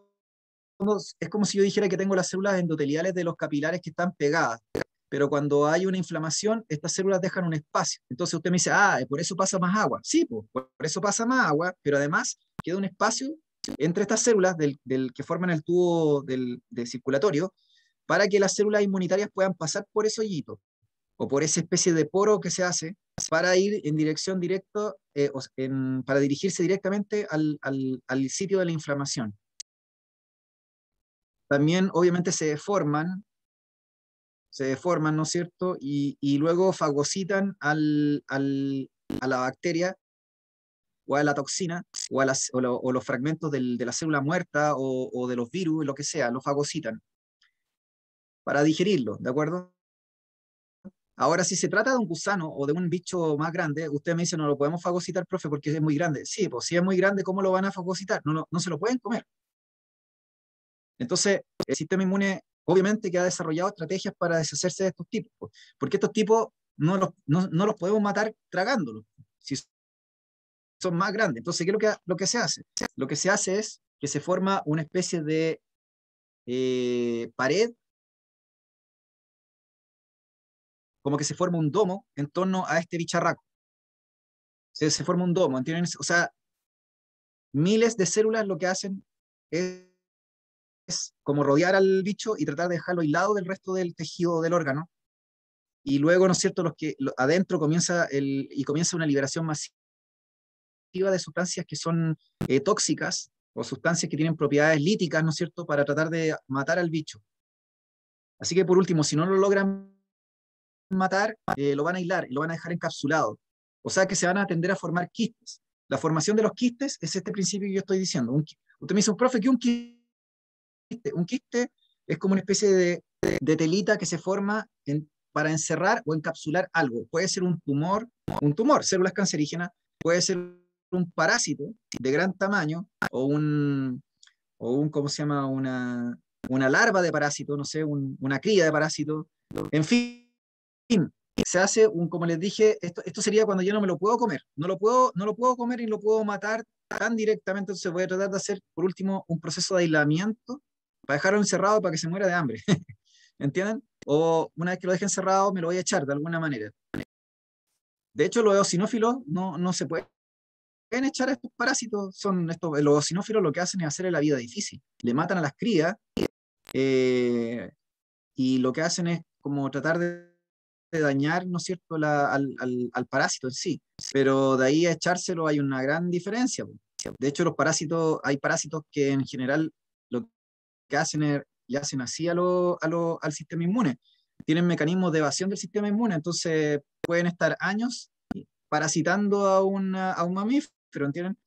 es como si yo dijera que tengo las células endoteliales de los capilares que están pegadas, pero cuando hay una inflamación, estas células dejan un espacio. Entonces usted me dice, por eso pasa más agua. Sí, pues, por eso pasa más agua, pero además queda un espacio entre estas células que forman el tubo del circulatorio, para que las células inmunitarias puedan pasar por ese hoyito o por esa especie de poro que se hace para ir en dirección directa, para dirigirse directamente al sitio de la inflamación. También obviamente se deforman, ¿no es cierto? Y luego fagocitan a la bacteria o a la toxina o los fragmentos de la célula muerta o de los virus, lo que sea, lo fagocitan para digerirlo, ¿de acuerdo? Ahora, si se trata de un gusano o de un bicho más grande, usted me dice, no lo podemos fagocitar, profe, porque es muy grande. Sí, pues si es muy grande, ¿cómo lo van a fagocitar? No se lo pueden comer. Entonces, el sistema inmune obviamente que ha desarrollado estrategias para deshacerse de estos tipos, porque estos tipos no los podemos matar tragándolos, si son más grandes. Entonces, ¿qué es lo que se hace? Lo que se hace es que se forma una especie de pared, como que se forma un domo en torno a este bicharraco. Se forma un domo, ¿entienden? O sea, miles de células lo que hacen es como rodear al bicho y tratar de dejarlo aislado del resto del tejido del órgano. Y luego, ¿no es cierto?, adentro comienza una liberación masiva de sustancias que son tóxicas, o sustancias que tienen propiedades líticas, ¿no es cierto?, para tratar de matar al bicho. Así que por último, si no lo logran matar, lo van a aislar y lo van a dejar encapsulado. O sea que se van a tender a formar quistes. La formación de los quistes es este principio que yo estoy diciendo. Usted me dice, profe, ¿qué es un quiste? Un quiste es como una especie de telita que se forma para encerrar o encapsular algo. Puede ser un tumor, células cancerígenas, puede ser un parásito de gran tamaño ¿cómo se llama? Una larva de parásito, no sé, una cría de parásito. En fin, se hace como les dije, esto sería cuando yo no me lo puedo comer. No lo puedo comer y lo puedo matar tan directamente. Entonces voy a tratar de hacer, por último, un proceso de aislamiento para dejarlo encerrado para que se muera de hambre. ¿Entienden? O una vez que lo deje encerrado, me lo voy a echar de alguna manera. De hecho, los eosinófilos no se pueden echar a estos parásitos. Los eosinófilos lo que hacen es hacerle la vida difícil. Le matan a las crías y lo que hacen es como tratar de dañar, ¿no es cierto?, al parásito en sí. Pero de ahí a echárselo hay una gran diferencia. De hecho, hay parásitos que en general lo que hacen es, y hacen así al sistema inmune. Tienen mecanismos de evasión del sistema inmune, entonces pueden estar años parasitando a un mamífero, ¿entienden?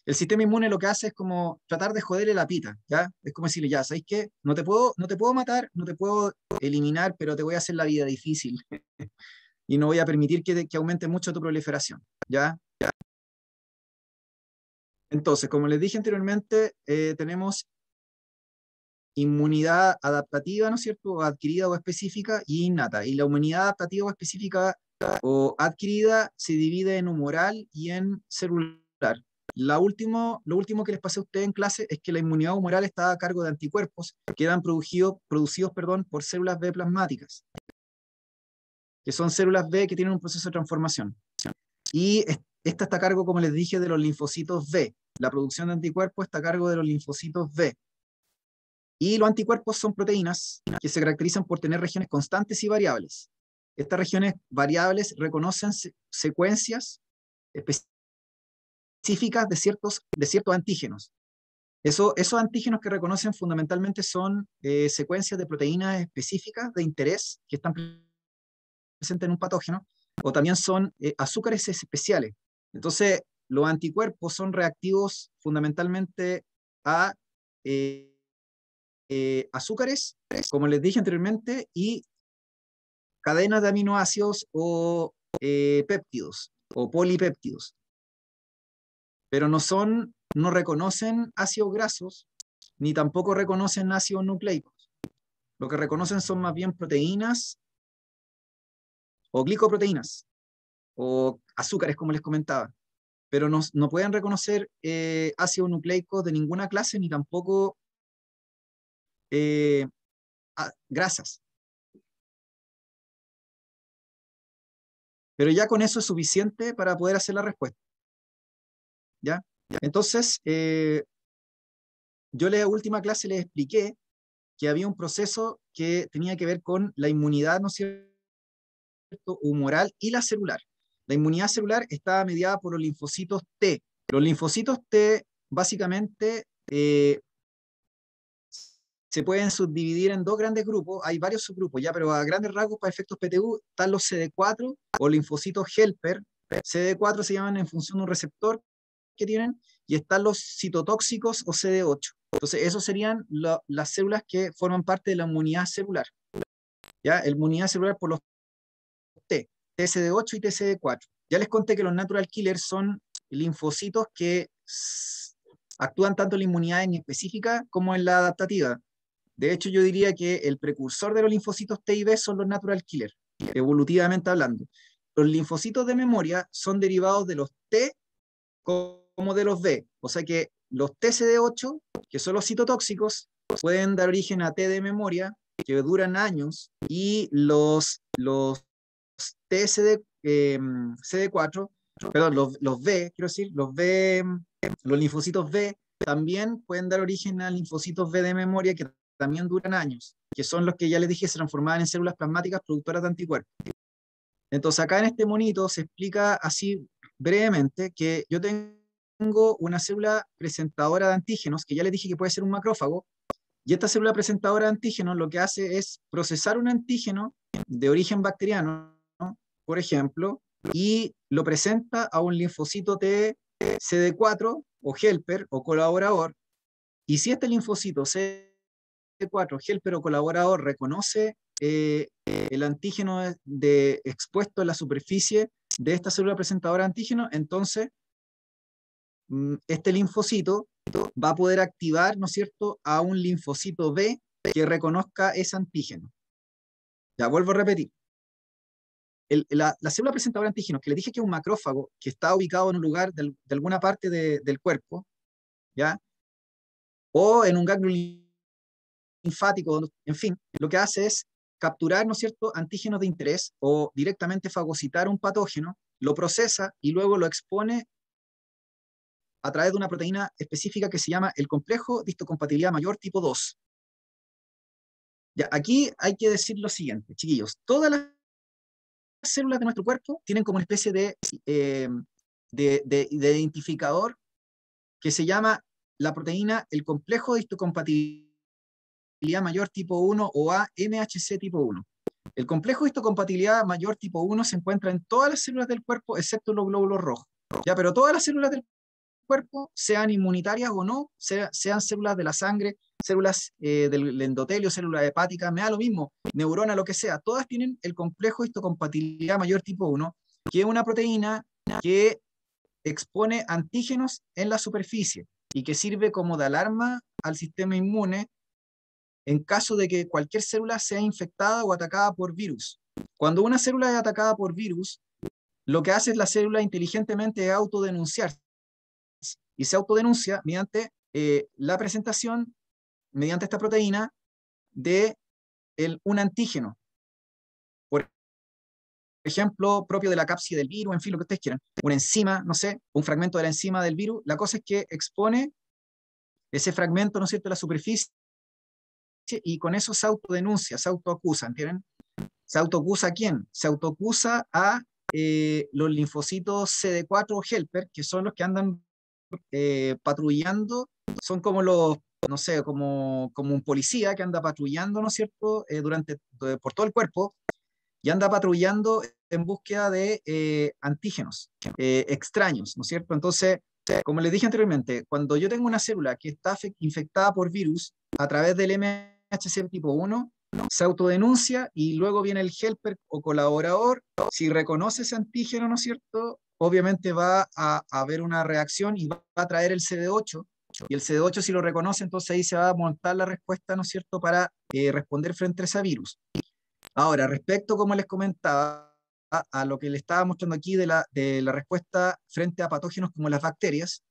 El sistema inmune lo que hace es como tratar de joderle la pita, ¿ya? Es como decirle, ya, ¿sabes qué? No te puedo matar, no te puedo eliminar, pero te voy a hacer la vida difícil y no voy a permitir que aumente mucho tu proliferación, ¿ya? Entonces, como les dije anteriormente, tenemos inmunidad adaptativa, ¿no es cierto?, adquirida o específica, y innata. Y la inmunidad adaptativa o específica o adquirida se divide en humoral y en celular. Lo último que les pasé a ustedes en clase es que la inmunidad humoral está a cargo de anticuerpos que eran producidos por células B plasmáticas, que son células B que tienen un proceso de transformación. Y esta está a cargo, como les dije, de los linfocitos B. La producción de anticuerpos está a cargo de los linfocitos B. Y los anticuerpos son proteínas que se caracterizan por tener regiones constantes y variables. Estas regiones variables reconocen secuencias específicas de ciertos antígenos. Esos antígenos que reconocen fundamentalmente son secuencias de proteínas específicas de interés que están presentes en un patógeno, o también son azúcares especiales. Entonces, los anticuerpos son reactivos fundamentalmente a azúcares, como les dije anteriormente, y cadenas de aminoácidos o péptidos o polipéptidos. Pero no reconocen ácidos grasos, ni tampoco reconocen ácidos nucleicos. Lo que reconocen son más bien proteínas o glicoproteínas o azúcares, como les comentaba. Pero no pueden reconocer ácidos nucleicos de ninguna clase, ni tampoco grasas. Pero ya con eso es suficiente para poder hacer la respuesta. ¿Ya? Entonces, yo en la última clase les expliqué que había un proceso que tenía que ver con la inmunidad, ¿no es cierto?, humoral y la celular. La inmunidad celular está mediada por los linfocitos T. Los linfocitos T, básicamente, se pueden subdividir en dos grandes grupos. Hay varios subgrupos, ya, pero a grandes rasgos, para efectos PTU, están los CD4 o linfocitos helper. CD4 se llaman en función de un receptor que tienen, y están los citotóxicos o CD8. Entonces, esos serían las células que forman parte de la inmunidad celular. ¿Ya? La inmunidad celular por los T, TCD8 y TCD4. Ya les conté que los natural killers son linfocitos que actúan tanto en la inmunidad en específica como en la adaptativa. De hecho, yo diría que el precursor de los linfocitos T y B son los natural killers, evolutivamente hablando. Los linfocitos de memoria son derivados de los T como de los B. O sea que los TCD8, que son los citotóxicos, pueden dar origen a T de memoria, que duran años, y los CD4, perdón, los B, quiero decir, los linfocitos B también pueden dar origen a linfocitos B de memoria que también duran años, que son los que ya les dije se transformaban en células plasmáticas productoras de anticuerpos. Entonces acá en este monito se explica así brevemente que yo tengo una célula presentadora de antígenos, que ya les dije que puede ser un macrófago, y esta célula presentadora de antígenos lo que hace es procesar un antígeno de origen bacteriano, ¿no?, por ejemplo, y lo presenta a un linfocito T CD4 o helper o colaborador, y si este linfocito CD4, helper o colaborador reconoce el antígeno expuesto en la superficie de esta célula presentadora de antígeno, entonces este linfocito va a poder activar, ¿no es cierto?, a un linfocito B que reconozca ese antígeno. Ya vuelvo a repetir. La célula presentadora de antígenos, que le dije que es un macrófago, que está ubicado en un lugar de alguna parte del cuerpo, ¿ya?, o en un ganglio linfático, en fin, lo que hace es capturar, ¿no es cierto?, antígenos de interés o directamente fagocitar un patógeno, lo procesa y luego lo expone a través de una proteína específica que se llama el complejo de histocompatibilidad mayor tipo 2. Ya, aquí hay que decir lo siguiente, chiquillos. Todas las células de nuestro cuerpo tienen como una especie de identificador que se llama la proteína, el complejo de histocompatibilidad mayor tipo 1 o AMHC tipo 1. El complejo de histocompatibilidad mayor tipo 1 se encuentra en todas las células del cuerpo excepto los glóbulos rojos. Ya, pero todas las células del cuerpo, sean inmunitarias o no, sean células de la sangre, células del endotelio, células hepáticas, me da lo mismo, neurona, lo que sea, todas tienen el complejo de histocompatibilidad mayor tipo 1, que es una proteína que expone antígenos en la superficie y que sirve como de alarma al sistema inmune en caso de que cualquier célula sea infectada o atacada por virus. Cuando una célula es atacada por virus, lo que hace es la célula inteligentemente es autodenunciarse. Y se autodenuncia mediante la presentación, mediante esta proteína, de un antígeno. Por ejemplo, propio de la cápside del virus, en fin, lo que ustedes quieran. Una enzima, no sé, un fragmento de la enzima del virus. La cosa es que expone ese fragmento, ¿no es cierto?, a la superficie y con eso se autodenuncia, se autoacusa, ¿entienden? ¿Se autoacusa a quién? Se autoacusa a los linfocitos CD4 helper, que son los que andan patrullando, son como los, no sé, como un policía que anda patrullando, ¿no es cierto?, por todo el cuerpo, y anda patrullando en búsqueda de antígenos extraños, ¿no es cierto? Entonces, como les dije anteriormente, cuando yo tengo una célula que está infectada por virus a través del MHC tipo 1, se autodenuncia y luego viene el helper o colaborador. Si reconoce ese antígeno, ¿no es cierto? Obviamente va a haber una reacción y va a traer el CD8. Y el CD8, si lo reconoce, entonces ahí se va a montar la respuesta, ¿no es cierto?, para responder frente a ese virus. Ahora, respecto, como les comentaba, a lo que le estaba mostrando aquí de la respuesta frente a patógenos como las bacterias,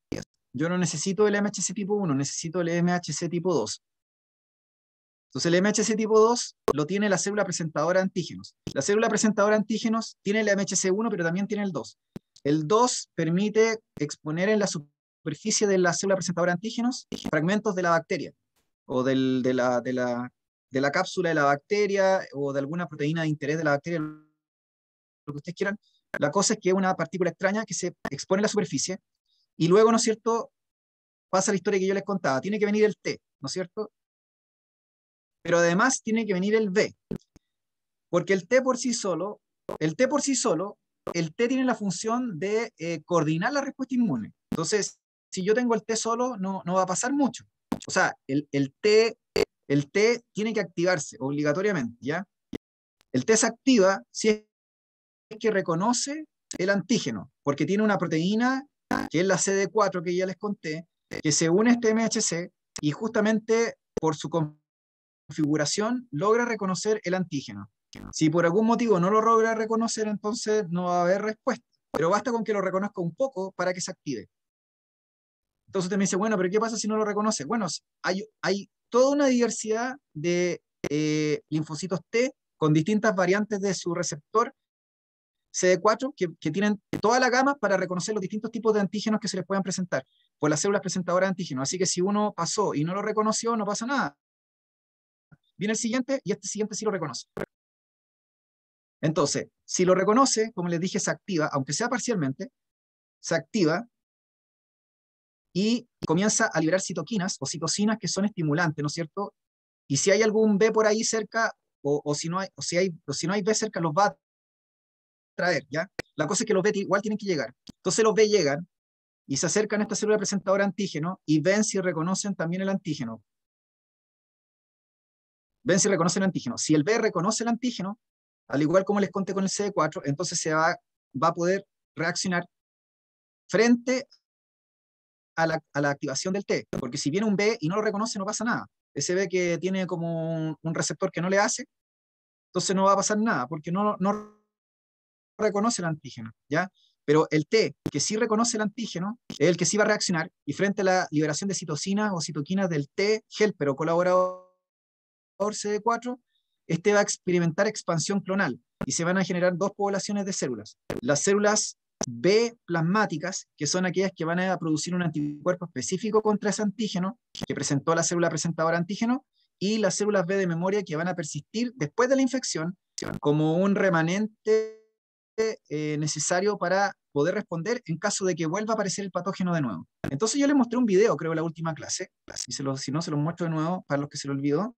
yo no necesito el MHC tipo 1, necesito el MHC tipo 2. Entonces el MHC tipo 2 lo tiene la célula presentadora de antígenos. La célula presentadora de antígenos tiene el MHC1, pero también tiene el 2. El 2 permite exponer en la superficie de la célula presentadora de antígenos fragmentos de la bacteria o de la cápsula de la bacteria o de alguna proteína de interés de la bacteria, lo que ustedes quieran. La cosa es que es una partícula extraña que se expone en la superficie y luego, ¿no es cierto?, pasa la historia que yo les contaba. Tiene que venir el T, ¿no es cierto? Pero además tiene que venir el B, porque el T por sí solo, el T tiene la función de coordinar la respuesta inmune. Entonces, si yo tengo el T solo, no va a pasar mucho. O sea, el T tiene que activarse obligatoriamente, ¿ya? El T se activa si es que reconoce el antígeno, porque tiene una proteína, que es la CD4 que ya les conté, que se une a este MHC y justamente por su configuración logra reconocer el antígeno. Si por algún motivo no lo logra reconocer, entonces no va a haber respuesta. Pero basta con que lo reconozca un poco para que se active. Entonces usted me dice, bueno, pero ¿qué pasa si no lo reconoce? Bueno, hay toda una diversidad de linfocitos T con distintas variantes de su receptor CD4 que tienen toda la gama para reconocer los distintos tipos de antígenos que se les puedan presentar por las células presentadoras de antígenos. Así que si uno pasó y no lo reconoció, no pasa nada. Viene el siguiente y este siguiente sí lo reconoce. Entonces, si lo reconoce, como les dije, se activa, aunque sea parcialmente, se activa y comienza a liberar citoquinas o citocinas que son estimulantes, ¿no es cierto? Y si hay algún B por ahí cerca, o si no hay B cerca, los va a traer, ¿ya? La cosa es que los B igual tienen que llegar. Entonces los B llegan y se acercan a esta célula presentadora de antígeno y ven si reconocen también el antígeno. Ven si reconocen el antígeno. Si el B reconoce el antígeno, al igual como les conté con el CD4, entonces va a poder reaccionar frente a la activación del T, porque si viene un B y no lo reconoce, no pasa nada. Ese B que tiene como un receptor que no le hace, entonces no va a pasar nada, porque no reconoce el antígeno, ¿ya? Pero el T, que sí reconoce el antígeno, es el que sí va a reaccionar, y frente a la liberación de citocinas o citoquinas del T helper o colaborador CD4, este va a experimentar expansión clonal, y se van a generar dos poblaciones de células. Las células B plasmáticas, que son aquellas que van a producir un anticuerpo específico contra ese antígeno que presentó la célula presentadora de antígeno, y las células B de memoria que van a persistir después de la infección como un remanente necesario para poder responder en caso de que vuelva a aparecer el patógeno de nuevo. Entonces yo les mostré un video, creo, en la última clase, si no, se los muestro de nuevo para los que se lo olvidó.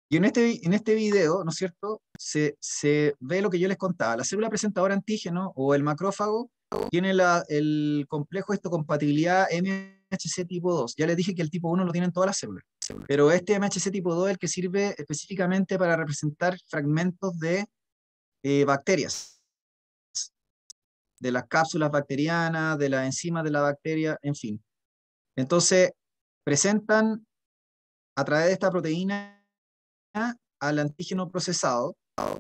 Y en este video, ¿no es cierto?, se ve lo que yo les contaba. La célula presentadora antígeno o el macrófago tiene el complejo histocompatibilidad MHC tipo 2. Ya les dije que el tipo 1 lo tienen todas las células. Pero este MHC tipo 2 es el que sirve específicamente para representar fragmentos de bacterias. de las cápsulas bacterianas, de las enzimas de la bacteria, en fin. Entonces, presentan a través de esta proteína al antígeno procesado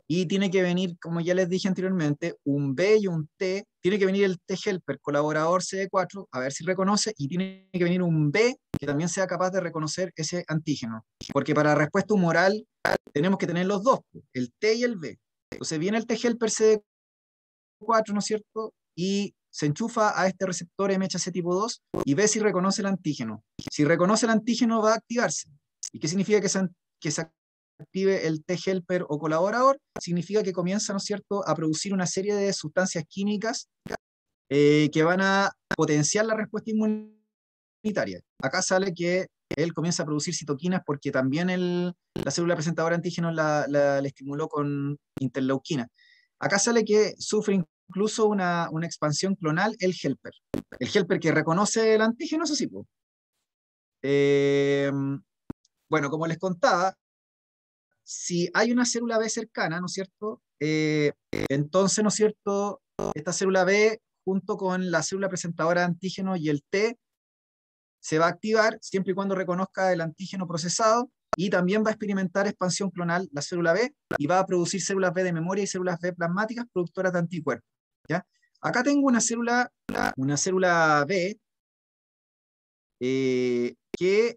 y tiene que venir, como ya les dije anteriormente, un B y un T, tiene que venir el T helper colaborador CD4, a ver si reconoce, y tiene que venir un B que también sea capaz de reconocer ese antígeno, porque para respuesta humoral tenemos que tener los dos, el T y el B. Entonces viene el T helper CD4, ¿no es cierto? Y se enchufa a este receptor MHC tipo 2 y ve si reconoce el antígeno. Si reconoce el antígeno va a activarse. ¿Y qué significa que se active el T helper o colaborador? Significa que comienza, ¿no es cierto?, a producir una serie de sustancias químicas que van a potenciar la respuesta inmunitaria. Acá sale que él comienza a producir citoquinas porque también la célula presentadora de antígenos la estimuló con interleuquina. Acá sale que sufre incluso una expansión clonal el helper. El helper que reconoce el antígeno, eso sí. Bueno, como les contaba, si hay una célula B cercana, ¿no es cierto? Entonces, ¿no es cierto? Esta célula B, junto con la célula presentadora de antígeno y el T, se va a activar siempre y cuando reconozca el antígeno procesado y también va a experimentar expansión clonal la célula B y va a producir células B de memoria y células B plasmáticas productoras de anticuerpos. ¿Ya? Acá tengo una célula B que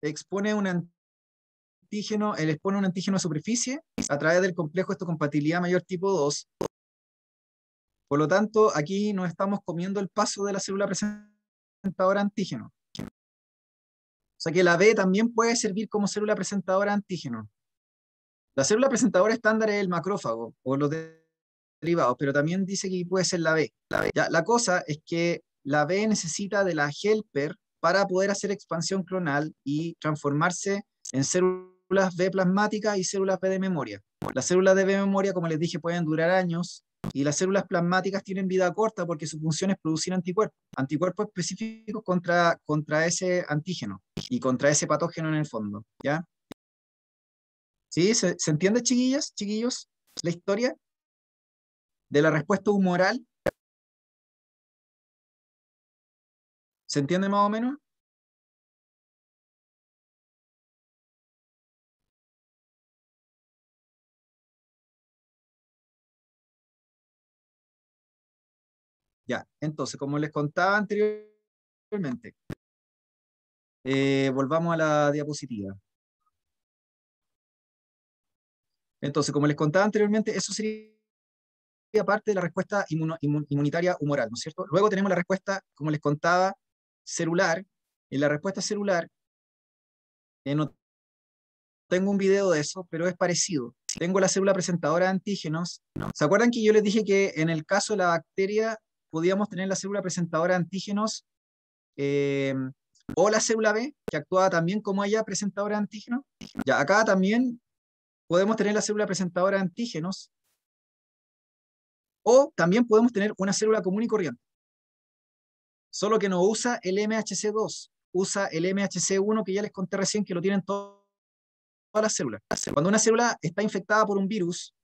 expone un antígeno a superficie a través del complejo histocompatibilidad mayor tipo 2. Por lo tanto, aquí no estamos comiendo el paso de la célula presentadora de antígeno. O sea que la B también puede servir como célula presentadora de antígeno. La célula presentadora estándar es el macrófago o los derivados, pero también dice que puede ser la B. Ya, la cosa es que la B necesita de la helper para poder hacer expansión clonal y transformarse en células B plasmáticas y células B de memoria. Las células de B de memoria, como les dije, pueden durar años y las células plasmáticas tienen vida corta porque su función es producir anticuerpos específicos contra ese antígeno y contra ese patógeno en el fondo. ¿Ya? ¿Sí? ¿Se entiende, chiquillas, chiquillos, la historia de la respuesta humoral? ¿Se entiende más o menos? Ya, entonces, como les contaba anteriormente, volvamos a la diapositiva. Entonces, como les contaba anteriormente, eso sería parte de la respuesta inmunitaria humoral, ¿no es cierto? Luego tenemos la respuesta, como les contaba, celular. En la respuesta celular, no tengo un video de eso, pero es parecido. Tengo la célula presentadora de antígenos. ¿Se acuerdan que yo les dije que en el caso de la bacteria podíamos tener la célula presentadora de antígenos eh, o la célula B, que actuaba también como ella presentadora de antígenos? Ya, acá también podemos tener la célula presentadora de antígenos o también podemos tener una célula común y corriente, solo que no usa el MHC2, usa el MHC1 que ya les conté recién que lo tienen todas las células. Cuando una célula está infectada por un virus,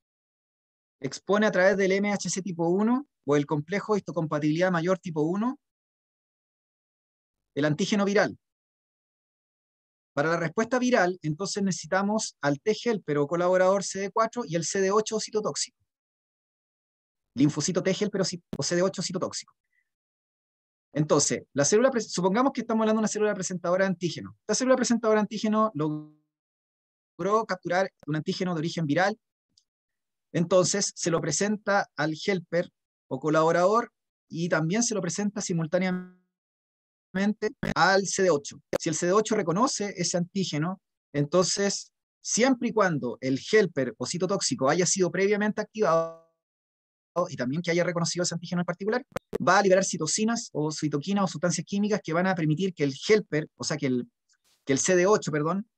expone a través del MHC tipo 1 o el complejo histocompatibilidad mayor tipo 1 el antígeno viral. Para la respuesta viral, entonces necesitamos al T helper o colaborador CD4 y el CD8 citotóxico. Linfocito T helper o CD8 citotóxico. Entonces, supongamos que estamos hablando de una célula presentadora de antígeno. Esta célula presentadora de antígeno logró capturar un antígeno de origen viral. Entonces, se lo presenta al helper o colaborador y también se lo presenta simultáneamente al CD8. Si el CD8 reconoce ese antígeno, entonces, siempre y cuando el helper o citotóxico haya sido previamente activado y también que haya reconocido ese antígeno en particular, va a liberar citocinas o citoquinas o sustancias químicas que van a permitir que el helper, o sea, que el CD8, perdón,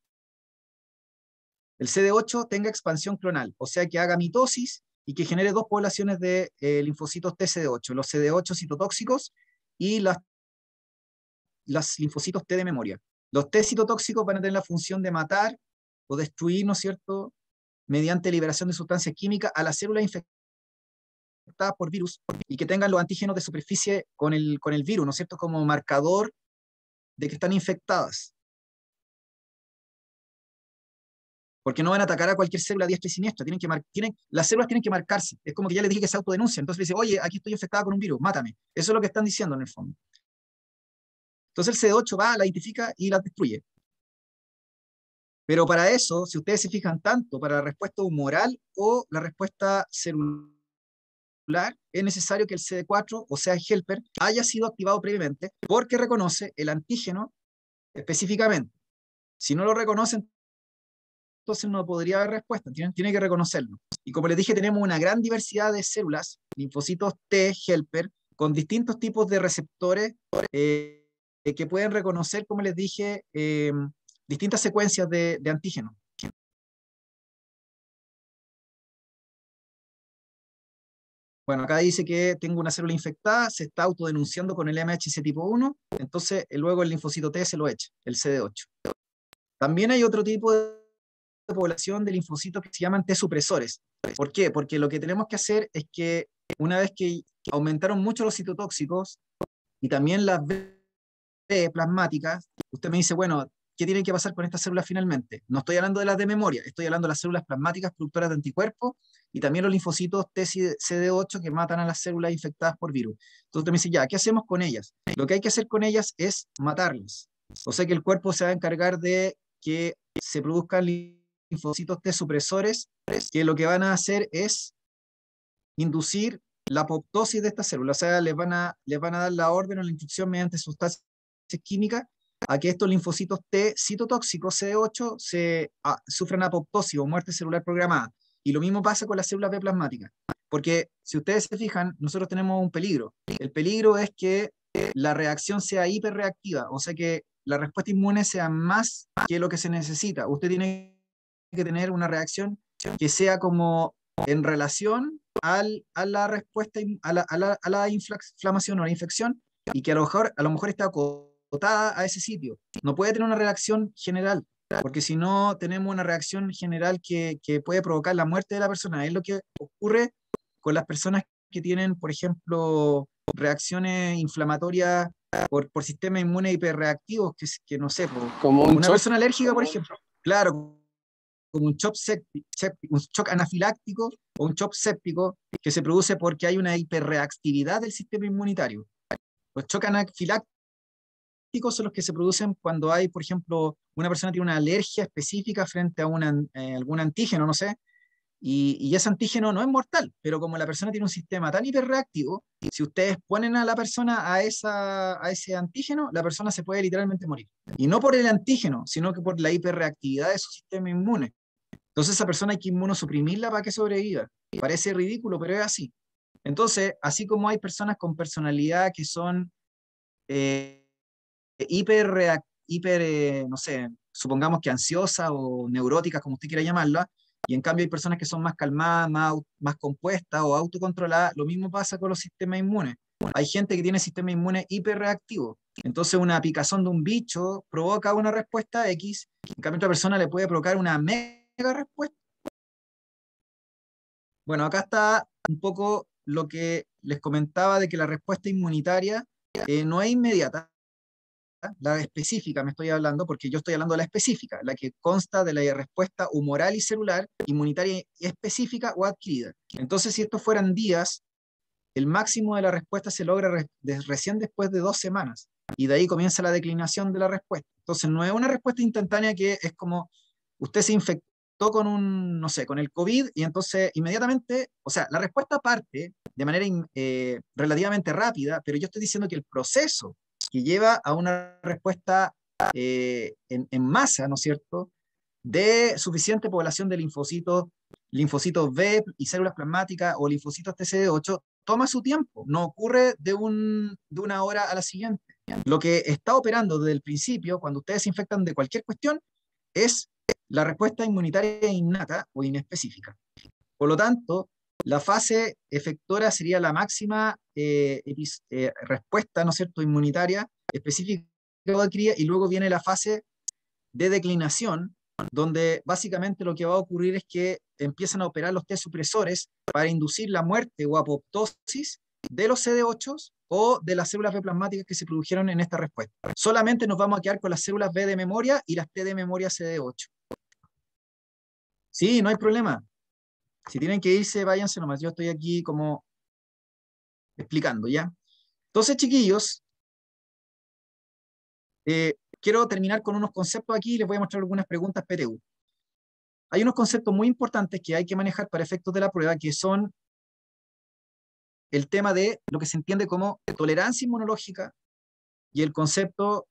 el CD8 tenga expansión clonal, o sea, que haga mitosis y que genere dos poblaciones de linfocitos TCD8, los CD8 citotóxicos y las linfocitos T de memoria. Los T citotóxicos van a tener la función de matar o destruir, ¿no es cierto?, mediante liberación de sustancias químicas a las células infectadas infectadas por virus y que tengan los antígenos de superficie con el virus, ¿no es cierto?, como marcador de que están infectadas. Porque no van a atacar a cualquier célula diestra y siniestra. Las células tienen que marcarse. Es como que ya les dije que se autodenuncia. Entonces le dice, oye, aquí estoy infectada con un virus, mátame. Eso es lo que están diciendo en el fondo. Entonces el CD8 va, la identifica y la destruye. Pero para eso, si ustedes se fijan tanto para la respuesta humoral o la respuesta celular, es necesario que el CD4, o sea, el helper, haya sido activado previamente porque reconoce el antígeno específicamente. Si no lo reconocen, entonces no podría haber respuesta, tiene que reconocerlo. Y como les dije, tenemos una gran diversidad de células, linfocitos T, helper, con distintos tipos de receptores que pueden reconocer, como les dije, distintas secuencias de antígenos. Bueno, acá dice que tengo una célula infectada, se está autodenunciando con el MHC tipo 1, entonces luego el linfocito T se lo echa, el CD8. También hay otro tipo de población de linfocitos que se llaman T supresores. ¿Por qué? Porque lo que tenemos que hacer es que una vez que aumentaron mucho los citotóxicos y también las B plasmáticas, usted me dice, bueno, ¿qué tiene que pasar con estas células finalmente? No estoy hablando de las de memoria, estoy hablando de las células plasmáticas productoras de anticuerpos y también los linfocitos TCD8 que matan a las células infectadas por virus. Entonces usted me dice, ya, ¿qué hacemos con ellas? Lo que hay que hacer con ellas es matarlas. O sea que el cuerpo se va a encargar de que se produzcan linfocitos T supresores que lo que van a hacer es inducir la apoptosis de estas células, o sea, les van a dar la orden o la instrucción mediante sustancias químicas a que estos linfocitos T citotóxicos CD8 sufran apoptosis o muerte celular programada. Y lo mismo pasa con las células B plasmáticas. Porque si ustedes se fijan, nosotros tenemos un peligro. El peligro es que la reacción sea hiperreactiva, o sea que la respuesta inmune sea más que lo que se necesita. Usted tiene que tener una reacción que sea como en relación a la respuesta, a la inflamación o la infección, y que a lo mejor está acotada a ese sitio. No puede tener una reacción general, porque si no tenemos una reacción general que puede provocar la muerte de la persona. Es lo que ocurre con las personas que tienen, por ejemplo, reacciones inflamatorias por sistemas inmunes hiperreactivos, que no sé, Como un una shock. persona alérgica, por ejemplo. Claro, como un un shock anafiláctico o un shock séptico que se produce porque hay una hiperreactividad del sistema inmunitario. Los shock anafilácticos son los que se producen cuando hay, por ejemplo, una persona tiene una alergia específica frente a algún antígeno, no sé, y ese antígeno no es mortal, pero como la persona tiene un sistema tan hiperreactivo, si ustedes ponen a la persona a ese antígeno, la persona se puede literalmente morir. Y no por el antígeno, sino que por la hiperreactividad de su sistema inmune. Entonces esa persona hay que inmunosuprimirla para que sobreviva. Parece ridículo, pero es así. Entonces, así como hay personas con personalidad que son eh, no sé, supongamos que ansiosas o neuróticas, como usted quiera llamarla, y en cambio hay personas que son más calmadas, más compuestas o autocontroladas, lo mismo pasa con los sistemas inmunes. Hay gente que tiene sistema inmune hiperreactivo. Entonces una picazón de un bicho provoca una respuesta X, en cambio otra persona le puede provocar una mega respuesta. Bueno, acá está un poco lo que les comentaba de que la respuesta inmunitaria no es inmediata. La específica me estoy hablando, porque yo estoy hablando de la específica, la que consta de la respuesta humoral y celular, inmunitaria específica o adquirida. Entonces, si estos fueran días, el máximo de la respuesta se logra recién después de 2 semanas, y de ahí comienza la declinación de la respuesta. Entonces, no es una respuesta instantánea que es como usted se infectó con no sé, con el COVID, y entonces inmediatamente, o sea, la respuesta parte de manera relativamente rápida, pero yo estoy diciendo que el proceso que lleva a una respuesta en masa, ¿no es cierto?, de suficiente población de linfocitos B y células plasmáticas o linfocitos TCD8, toma su tiempo, no ocurre de una hora a la siguiente. Lo que está operando desde el principio, cuando ustedes se infectan de cualquier cuestión, es la respuesta inmunitaria innata o inespecífica. Por lo tanto, la fase efectora sería la máxima respuesta, ¿no es cierto?, inmunitaria específica o adquirida, y luego viene la fase de declinación, donde básicamente lo que va a ocurrir es que empiezan a operar los T supresores para inducir la muerte o apoptosis de los CD8 o de las células B plasmáticas que se produjeron en esta respuesta. Solamente nos vamos a quedar con las células B de memoria y las T de memoria CD8. Sí, no hay problema. Si tienen que irse, váyanse nomás. Yo estoy aquí como explicando, ¿ya? Entonces, chiquillos, quiero terminar con unos conceptos aquí y les voy a mostrar algunas preguntas PTU. Hay unos conceptos muy importantes que hay que manejar para efectos de la prueba, que son el tema de lo que se entiende como tolerancia inmunológica y el concepto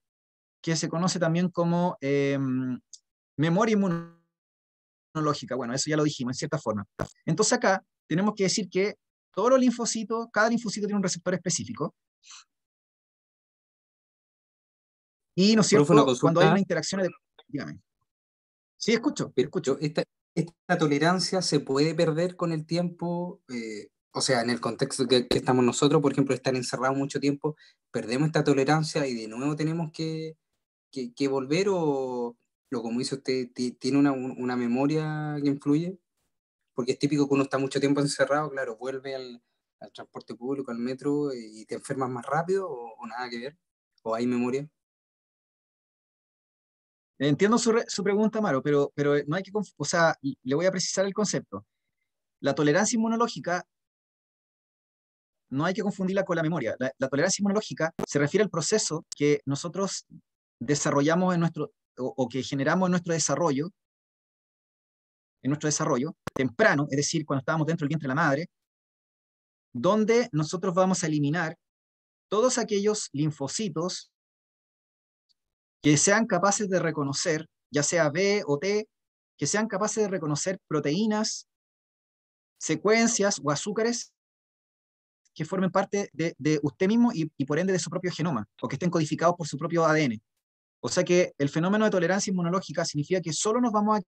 que se conoce también como memoria inmunológica. Bueno, eso ya lo dijimos en cierta forma. Entonces acá tenemos que decir que todos los linfocitos, cada linfocito tiene un receptor específico. Y, ¿no es Profe, una cierto?, cuando hay consulta. una interacción... Dígame. Sí, escucho, Pero escucho. esta tolerancia se puede perder con el tiempo, o sea, en el contexto que estamos nosotros, por ejemplo, estar encerrados mucho tiempo, perdemos esta tolerancia y de nuevo tenemos que volver o como dice usted, tiene una memoria que influye, porque es típico que uno está mucho tiempo encerrado, claro, vuelve al transporte público, al metro y te enfermas más rápido o nada que ver, o hay memoria. Entiendo su pregunta, Maro, pero no hay que... O sea, le voy a precisar el concepto. La tolerancia inmunológica no hay que confundirla con la memoria. La tolerancia inmunológica se refiere al proceso que nosotros desarrollamos o que generamos en nuestro desarrollo temprano, es decir, cuando estábamos dentro del vientre de la madre, donde nosotros vamos a eliminar todos aquellos linfocitos que sean capaces de reconocer, ya sea B o T, que sean capaces de reconocer proteínas, secuencias o azúcares que formen parte de usted mismo y por ende de su propio genoma, o que estén codificados por su propio ADN. O sea que el fenómeno de tolerancia inmunológica significa que solo nos vamos a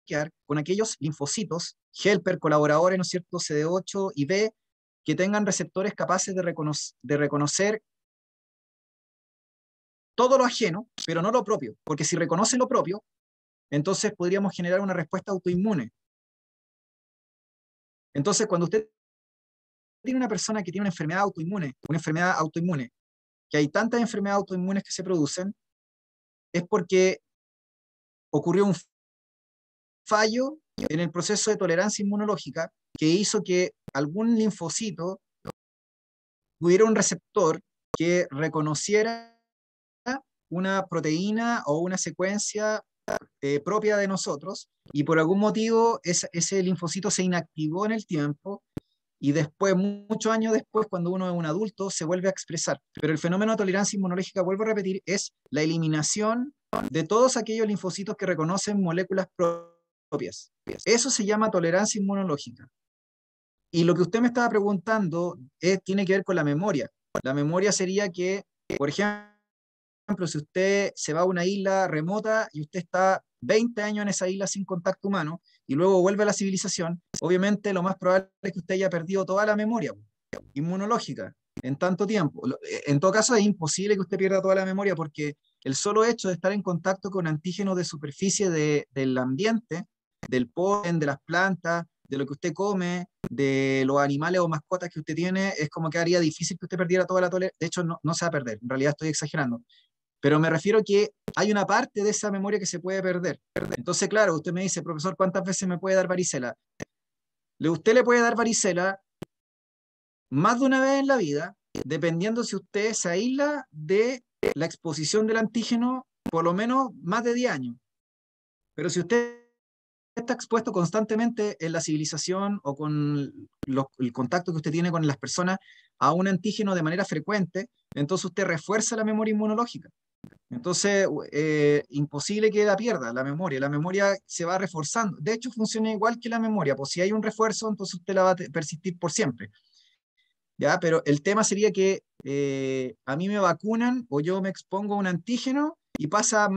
quedar con aquellos linfocitos, helper, colaboradores, ¿no es cierto?, CD8 y B, que tengan receptores capaces de reconocer todo lo ajeno, pero no lo propio, porque si reconocen lo propio, entonces podríamos generar una respuesta autoinmune. Entonces, cuando usted tiene una persona que tiene una enfermedad autoinmune, que hay tantas enfermedades autoinmunes que se producen, es porque ocurrió un fallo en el proceso de tolerancia inmunológica que hizo que algún linfocito tuviera un receptor que reconociera una proteína o una secuencia propia de nosotros, y por algún motivo ese linfocito se inactivó en el tiempo y después, muchos años después, cuando uno es un adulto, se vuelve a expresar. Pero el fenómeno de tolerancia inmunológica, vuelvo a repetir, es la eliminación de todos aquellos linfocitos que reconocen moléculas propias. Eso se llama tolerancia inmunológica. Y lo que usted me estaba preguntando tiene que ver con la memoria. La memoria sería que, por ejemplo, si usted se va a una isla remota y usted está 20 años en esa isla sin contacto humano y luego vuelve a la civilización, obviamente lo más probable es que usted haya perdido toda la memoria inmunológica en tanto tiempo. En todo caso, es imposible que usted pierda toda la memoria porque el solo hecho de estar en contacto con antígenos de superficie del ambiente, del polen, de las plantas, de lo que usted come, de los animales o mascotas que usted tiene, es como que haría difícil que usted perdiera toda la tolerancia. De hecho, no se va a perder, en realidad estoy exagerando. Pero me refiero a que hay una parte de esa memoria que se puede perder. Entonces, claro, usted me dice, profesor, ¿cuántas veces me puede dar varicela? Usted le puede dar varicela más de una vez en la vida, dependiendo si usted se aísla de la exposición del antígeno por lo menos más de 10 años. Pero si usted está expuesto constantemente en la civilización o con el contacto que usted tiene con las personas a un antígeno de manera frecuente, entonces usted refuerza la memoria inmunológica. Entonces, imposible que la pierda, la memoria se va reforzando. De hecho, funciona igual que la memoria, pues si hay un refuerzo, entonces usted la va a persistir por siempre. ¿Ya? Pero el tema sería que a mí me vacunan o yo me expongo a un antígeno y pasa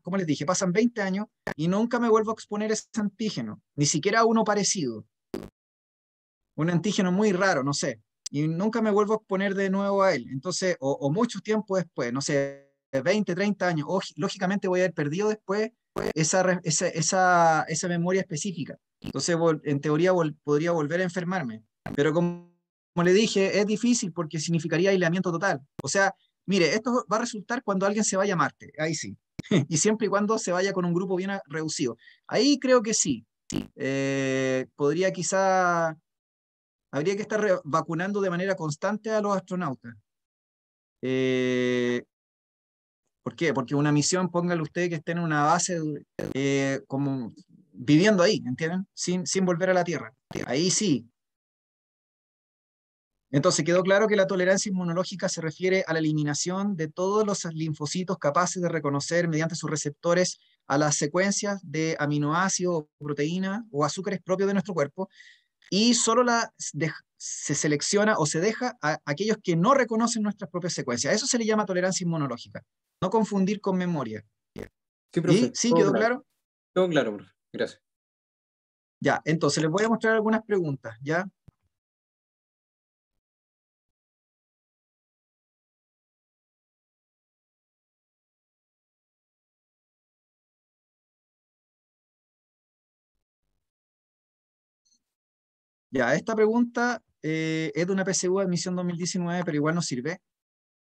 como les dije, pasan 20 años y nunca me vuelvo a exponer a ese antígeno, ni siquiera a uno parecido. Un antígeno muy raro, no sé, y nunca me vuelvo a exponer de nuevo a él. Entonces, o mucho tiempo después, no sé, 20, 30 años, lógicamente voy a haber perdido después esa memoria específica. Entonces, en teoría, podría volver a enfermarme. Pero como le dije, es difícil porque significaría aislamiento total. O sea, mire, esto va a resultar cuando alguien se vaya a Marte, ahí sí. Y siempre y cuando se vaya con un grupo bien reducido. Ahí creo que sí. Podría quizá, habría que estar vacunando de manera constante a los astronautas. Eh, ¿Por qué? Porque una misión, póngale usted que esté en una base como viviendo ahí, ¿entienden? Sin volver a la Tierra. Ahí sí. Entonces quedó claro que la tolerancia inmunológica se refiere a la eliminación de todos los linfocitos capaces de reconocer mediante sus receptores a las secuencias de aminoácidos, proteínas o azúcares propios de nuestro cuerpo, y solo se selecciona o se deja a aquellos que no reconocen nuestras propias secuencias. Eso se le llama tolerancia inmunológica. No confundir con memoria. Sí, ¿Y profe, sí todo quedó claro. claro? Todo claro, profe. Gracias. Ya, entonces les voy a mostrar algunas preguntas, ¿ya? Ya, esta pregunta es de una PSU de admisión 2019, pero igual nos sirve.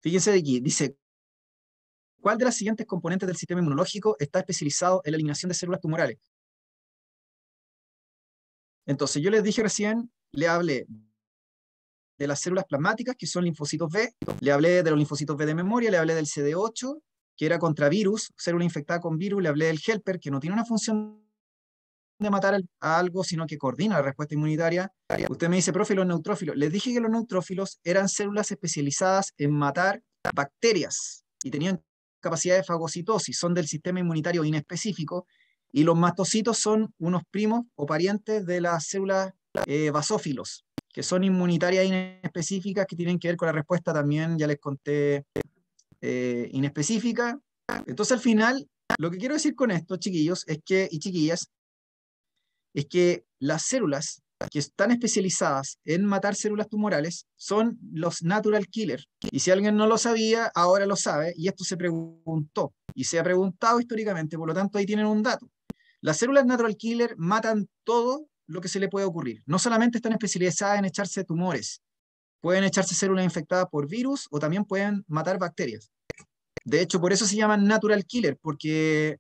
Fíjense de aquí, dice, ¿cuál de las siguientes componentes del sistema inmunológico está especializado en la eliminación de células tumorales? Entonces, yo les dije recién, le hablé de las células plasmáticas, que son linfocitos B, le hablé de los linfocitos B de memoria, le hablé del CD8, que era contra virus, célula infectada con virus, le hablé del helper, que no tiene una función de matar a algo, sino que coordina la respuesta inmunitaria. Usted me dice, profe, los neutrófilos. Les dije que los neutrófilos eran células especializadas en matar bacterias y tenían capacidad de fagocitosis, son del sistema inmunitario inespecífico, y los mastocitos son unos primos o parientes de las células basófilos, que son inmunitarias inespecíficas que tienen que ver con la respuesta también, ya les conté, inespecífica. Entonces, al final, lo que quiero decir con esto, chiquillos, y chiquillas, es que las células que están especializadas en matar células tumorales son los natural killer. Y si alguien no lo sabía, ahora lo sabe, y esto se preguntó, y se ha preguntado históricamente, por lo tanto ahí tienen un dato. Las células natural killer matan todo lo que se le puede ocurrir. No solamente están especializadas en echarse tumores, pueden echarse células infectadas por virus o también pueden matar bacterias. De hecho, por eso se llaman natural killer, porque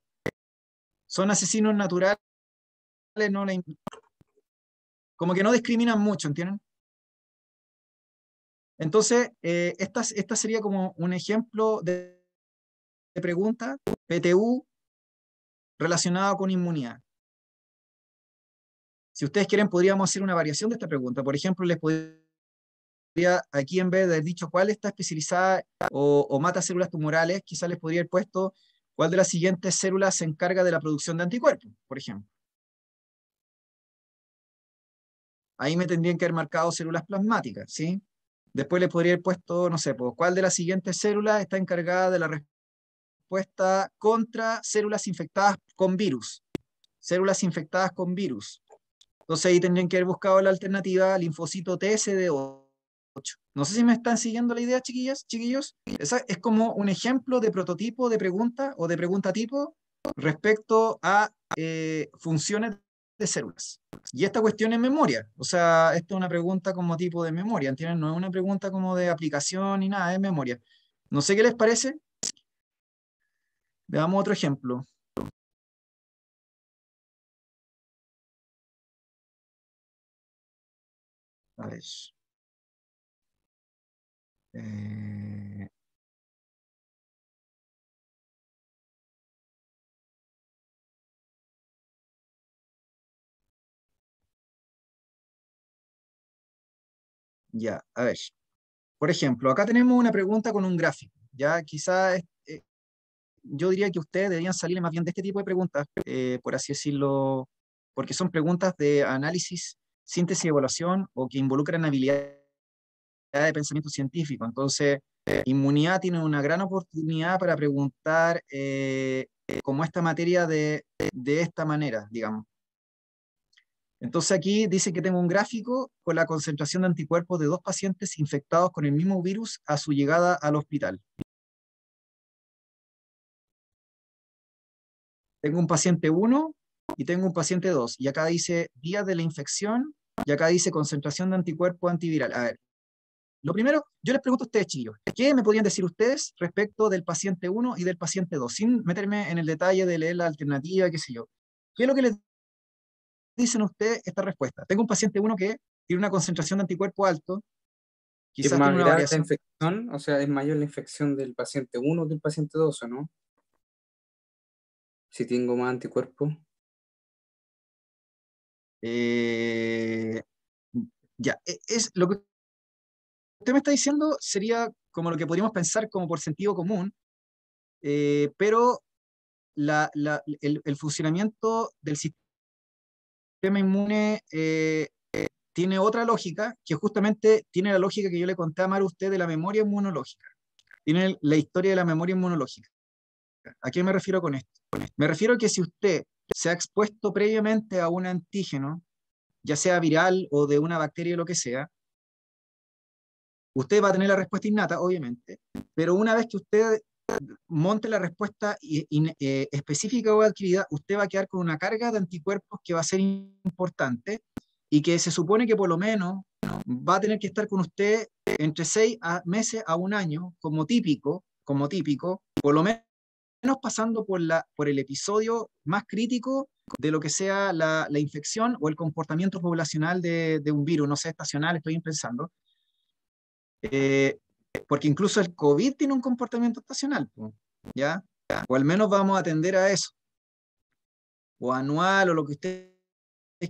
son asesinos naturales, no le, como que no discriminan mucho, ¿entienden? Entonces, esta sería como un ejemplo de pregunta PTU relacionada con inmunidad. Si ustedes quieren, podríamos hacer una variación de esta pregunta. Por ejemplo, les podría, aquí en vez de haber dicho cuál está especializada o mata células tumorales, quizás les podría haber puesto cuál de las siguientes células se encarga de la producción de anticuerpos, por ejemplo. Ahí me tendrían que haber marcado células plasmáticas, ¿sí? Después les podría haber puesto, no sé, pues, cuál de las siguientes células está encargada de la respuesta contra células infectadas con virus. Células infectadas con virus. Entonces ahí tendrían que haber buscado la alternativa linfocito TSD8. No sé si me están siguiendo la idea, chiquillas, chiquillos. Esa es como un ejemplo de prototipo de pregunta o de pregunta tipo respecto a funciones de células. Y esta cuestión es memoria. O sea, esta es una pregunta como tipo de memoria, ¿entienden? No es una pregunta como de aplicación ni nada, es memoria. No sé qué les parece. Veamos otro ejemplo. A ver. Eh, ya, a ver. Por ejemplo, acá tenemos una pregunta con un gráfico. Ya, quizás yo diría que ustedes deberían salir más bien de este tipo de preguntas, por así decirlo, porque son preguntas de análisis, síntesis y evaluación o que involucran habilidades de pensamiento científico. Entonces, inmunidad tiene una gran oportunidad para preguntar como esta materia de esta manera, digamos. Entonces aquí dice que tengo un gráfico con la concentración de anticuerpos de dos pacientes infectados con el mismo virus a su llegada al hospital. Tengo un paciente 1 y tengo un paciente 2. Y acá dice días de la infección y acá dice concentración de anticuerpo antiviral. A ver, lo primero, yo les pregunto a ustedes, chiquillos, ¿qué me podrían decir ustedes respecto del paciente 1 y del paciente 2? Sin meterme en el detalle de leer la alternativa, qué sé yo. ¿Qué es lo que les dicen a ustedes esta respuesta? Tengo un paciente 1 que tiene una concentración de anticuerpo alto, Es quizás más tiene una grave la variación. infección, o sea, es mayor la infección del paciente 1 que el paciente 2, ¿o no? Si tengo más anticuerpos. eh, ya, es lo que usted me está diciendo sería como lo que podríamos pensar como por sentido común, pero el funcionamiento del sistema inmune tiene otra lógica, que justamente tiene la lógica que yo le conté a Mar a usted de la memoria inmunológica. Tiene la historia de la memoria inmunológica. ¿A qué me refiero con esto? Me refiero a que si usted se ha expuesto previamente a un antígeno, ya sea viral o de una bacteria o lo que sea, usted va a tener la respuesta innata, obviamente, pero una vez que usted monte la respuesta específica o adquirida, usted va a quedar con una carga de anticuerpos que va a ser importante y que se supone que por lo menos va a tener que estar con usted entre 6 meses a un año, como típico, por lo menos pasando por el episodio más crítico de lo que sea la infección o el comportamiento poblacional de un virus, no sé, estacional, estoy pensando. Eh, Porque incluso el COVID tiene un comportamiento estacional, po, ¿ya? O al menos vamos a atender a eso, o anual, o lo que ustedes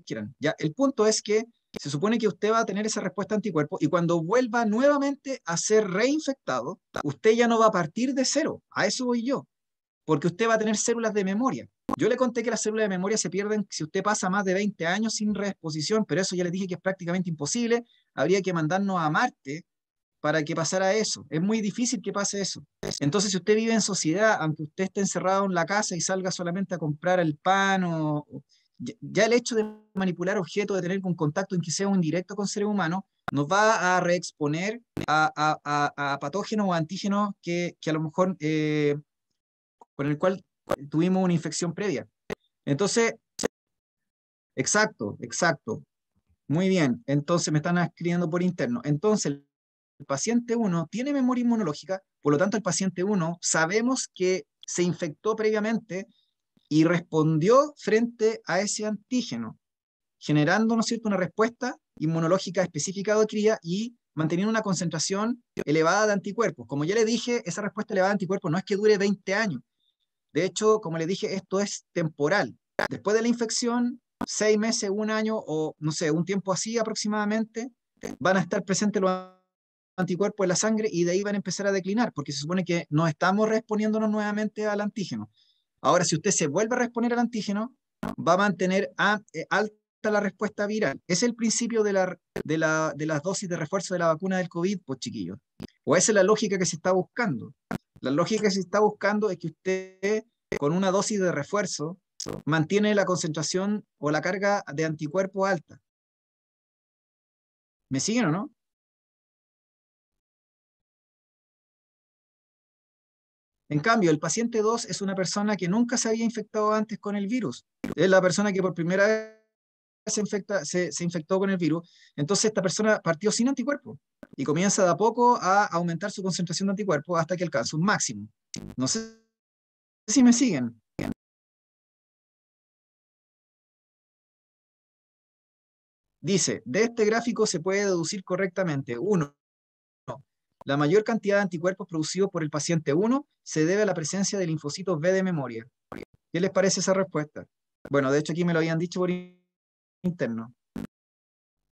quieran. ¿Ya? El punto es que se supone que usted va a tener esa respuesta anticuerpo y cuando vuelva nuevamente a ser reinfectado, usted ya no va a partir de cero. A eso voy yo, porque usted va a tener células de memoria. Yo le conté que las células de memoria se pierden si usted pasa más de 20 años sin reexposición, pero eso ya les dije que es prácticamente imposible. Habría que mandarnos a Marte para que pasara eso. Es muy difícil que pase eso. Entonces, si usted vive en sociedad, aunque usted esté encerrado en la casa y salga solamente a comprar el pan, ya el hecho de manipular objetos, de tener un contacto en que sea un indirecto con seres humanos, nos va a reexponer a patógenos o antígenos que a lo mejor con el cual tuvimos una infección previa. Entonces, exacto, exacto. Muy bien. Entonces me están escribiendo por interno. Entonces, el paciente 1 tiene memoria inmunológica, por lo tanto el paciente 1 sabemos que se infectó previamente y respondió frente a ese antígeno, generando, ¿no es cierto?, una respuesta inmunológica específica o adquirida y manteniendo una concentración elevada de anticuerpos. Como ya le dije, esa respuesta elevada de anticuerpos no es que dure 20 años. De hecho, como le dije, esto es temporal. Después de la infección, 6 meses, un año o, no sé, un tiempo así aproximadamente, van a estar presentes los anticuerpos en la sangre y de ahí van a empezar a declinar, porque se supone que no estamos respondiéndonos nuevamente al antígeno. Ahora, si usted se vuelve a responder al antígeno, va a mantener alta la respuesta viral. Es el principio de las dosis de refuerzo de la vacuna del COVID, pues chiquillos. O esa es la lógica que se está buscando. La lógica que se está buscando es que usted, con una dosis de refuerzo, mantiene la concentración o la carga de anticuerpos alta. ¿Me siguen o no? En cambio, el paciente 2 es una persona que nunca se había infectado antes con el virus. Es la persona que por primera vez se infectó con el virus. Entonces, esta persona partió sin anticuerpos y comienza de a poco a aumentar su concentración de anticuerpos hasta que alcanza un máximo. No sé si me siguen. Dice, de este gráfico se puede deducir correctamente. Uno, la mayor cantidad de anticuerpos producidos por el paciente 1 se debe a la presencia de linfocitos B de memoria. ¿Qué les parece esa respuesta? Bueno, de hecho aquí me lo habían dicho por interno.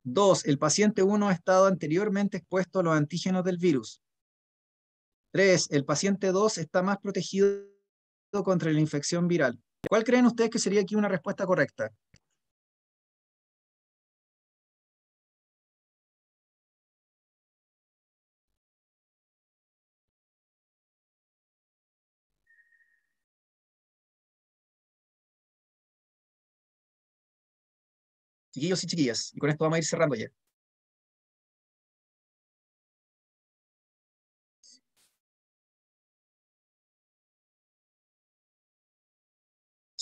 2, el paciente 1 ha estado anteriormente expuesto a los antígenos del virus. 3, el paciente 2 está más protegido contra la infección viral. ¿Cuál creen ustedes que sería aquí una respuesta correcta? Chiquillos y chiquillas, y con esto vamos a ir cerrando ya.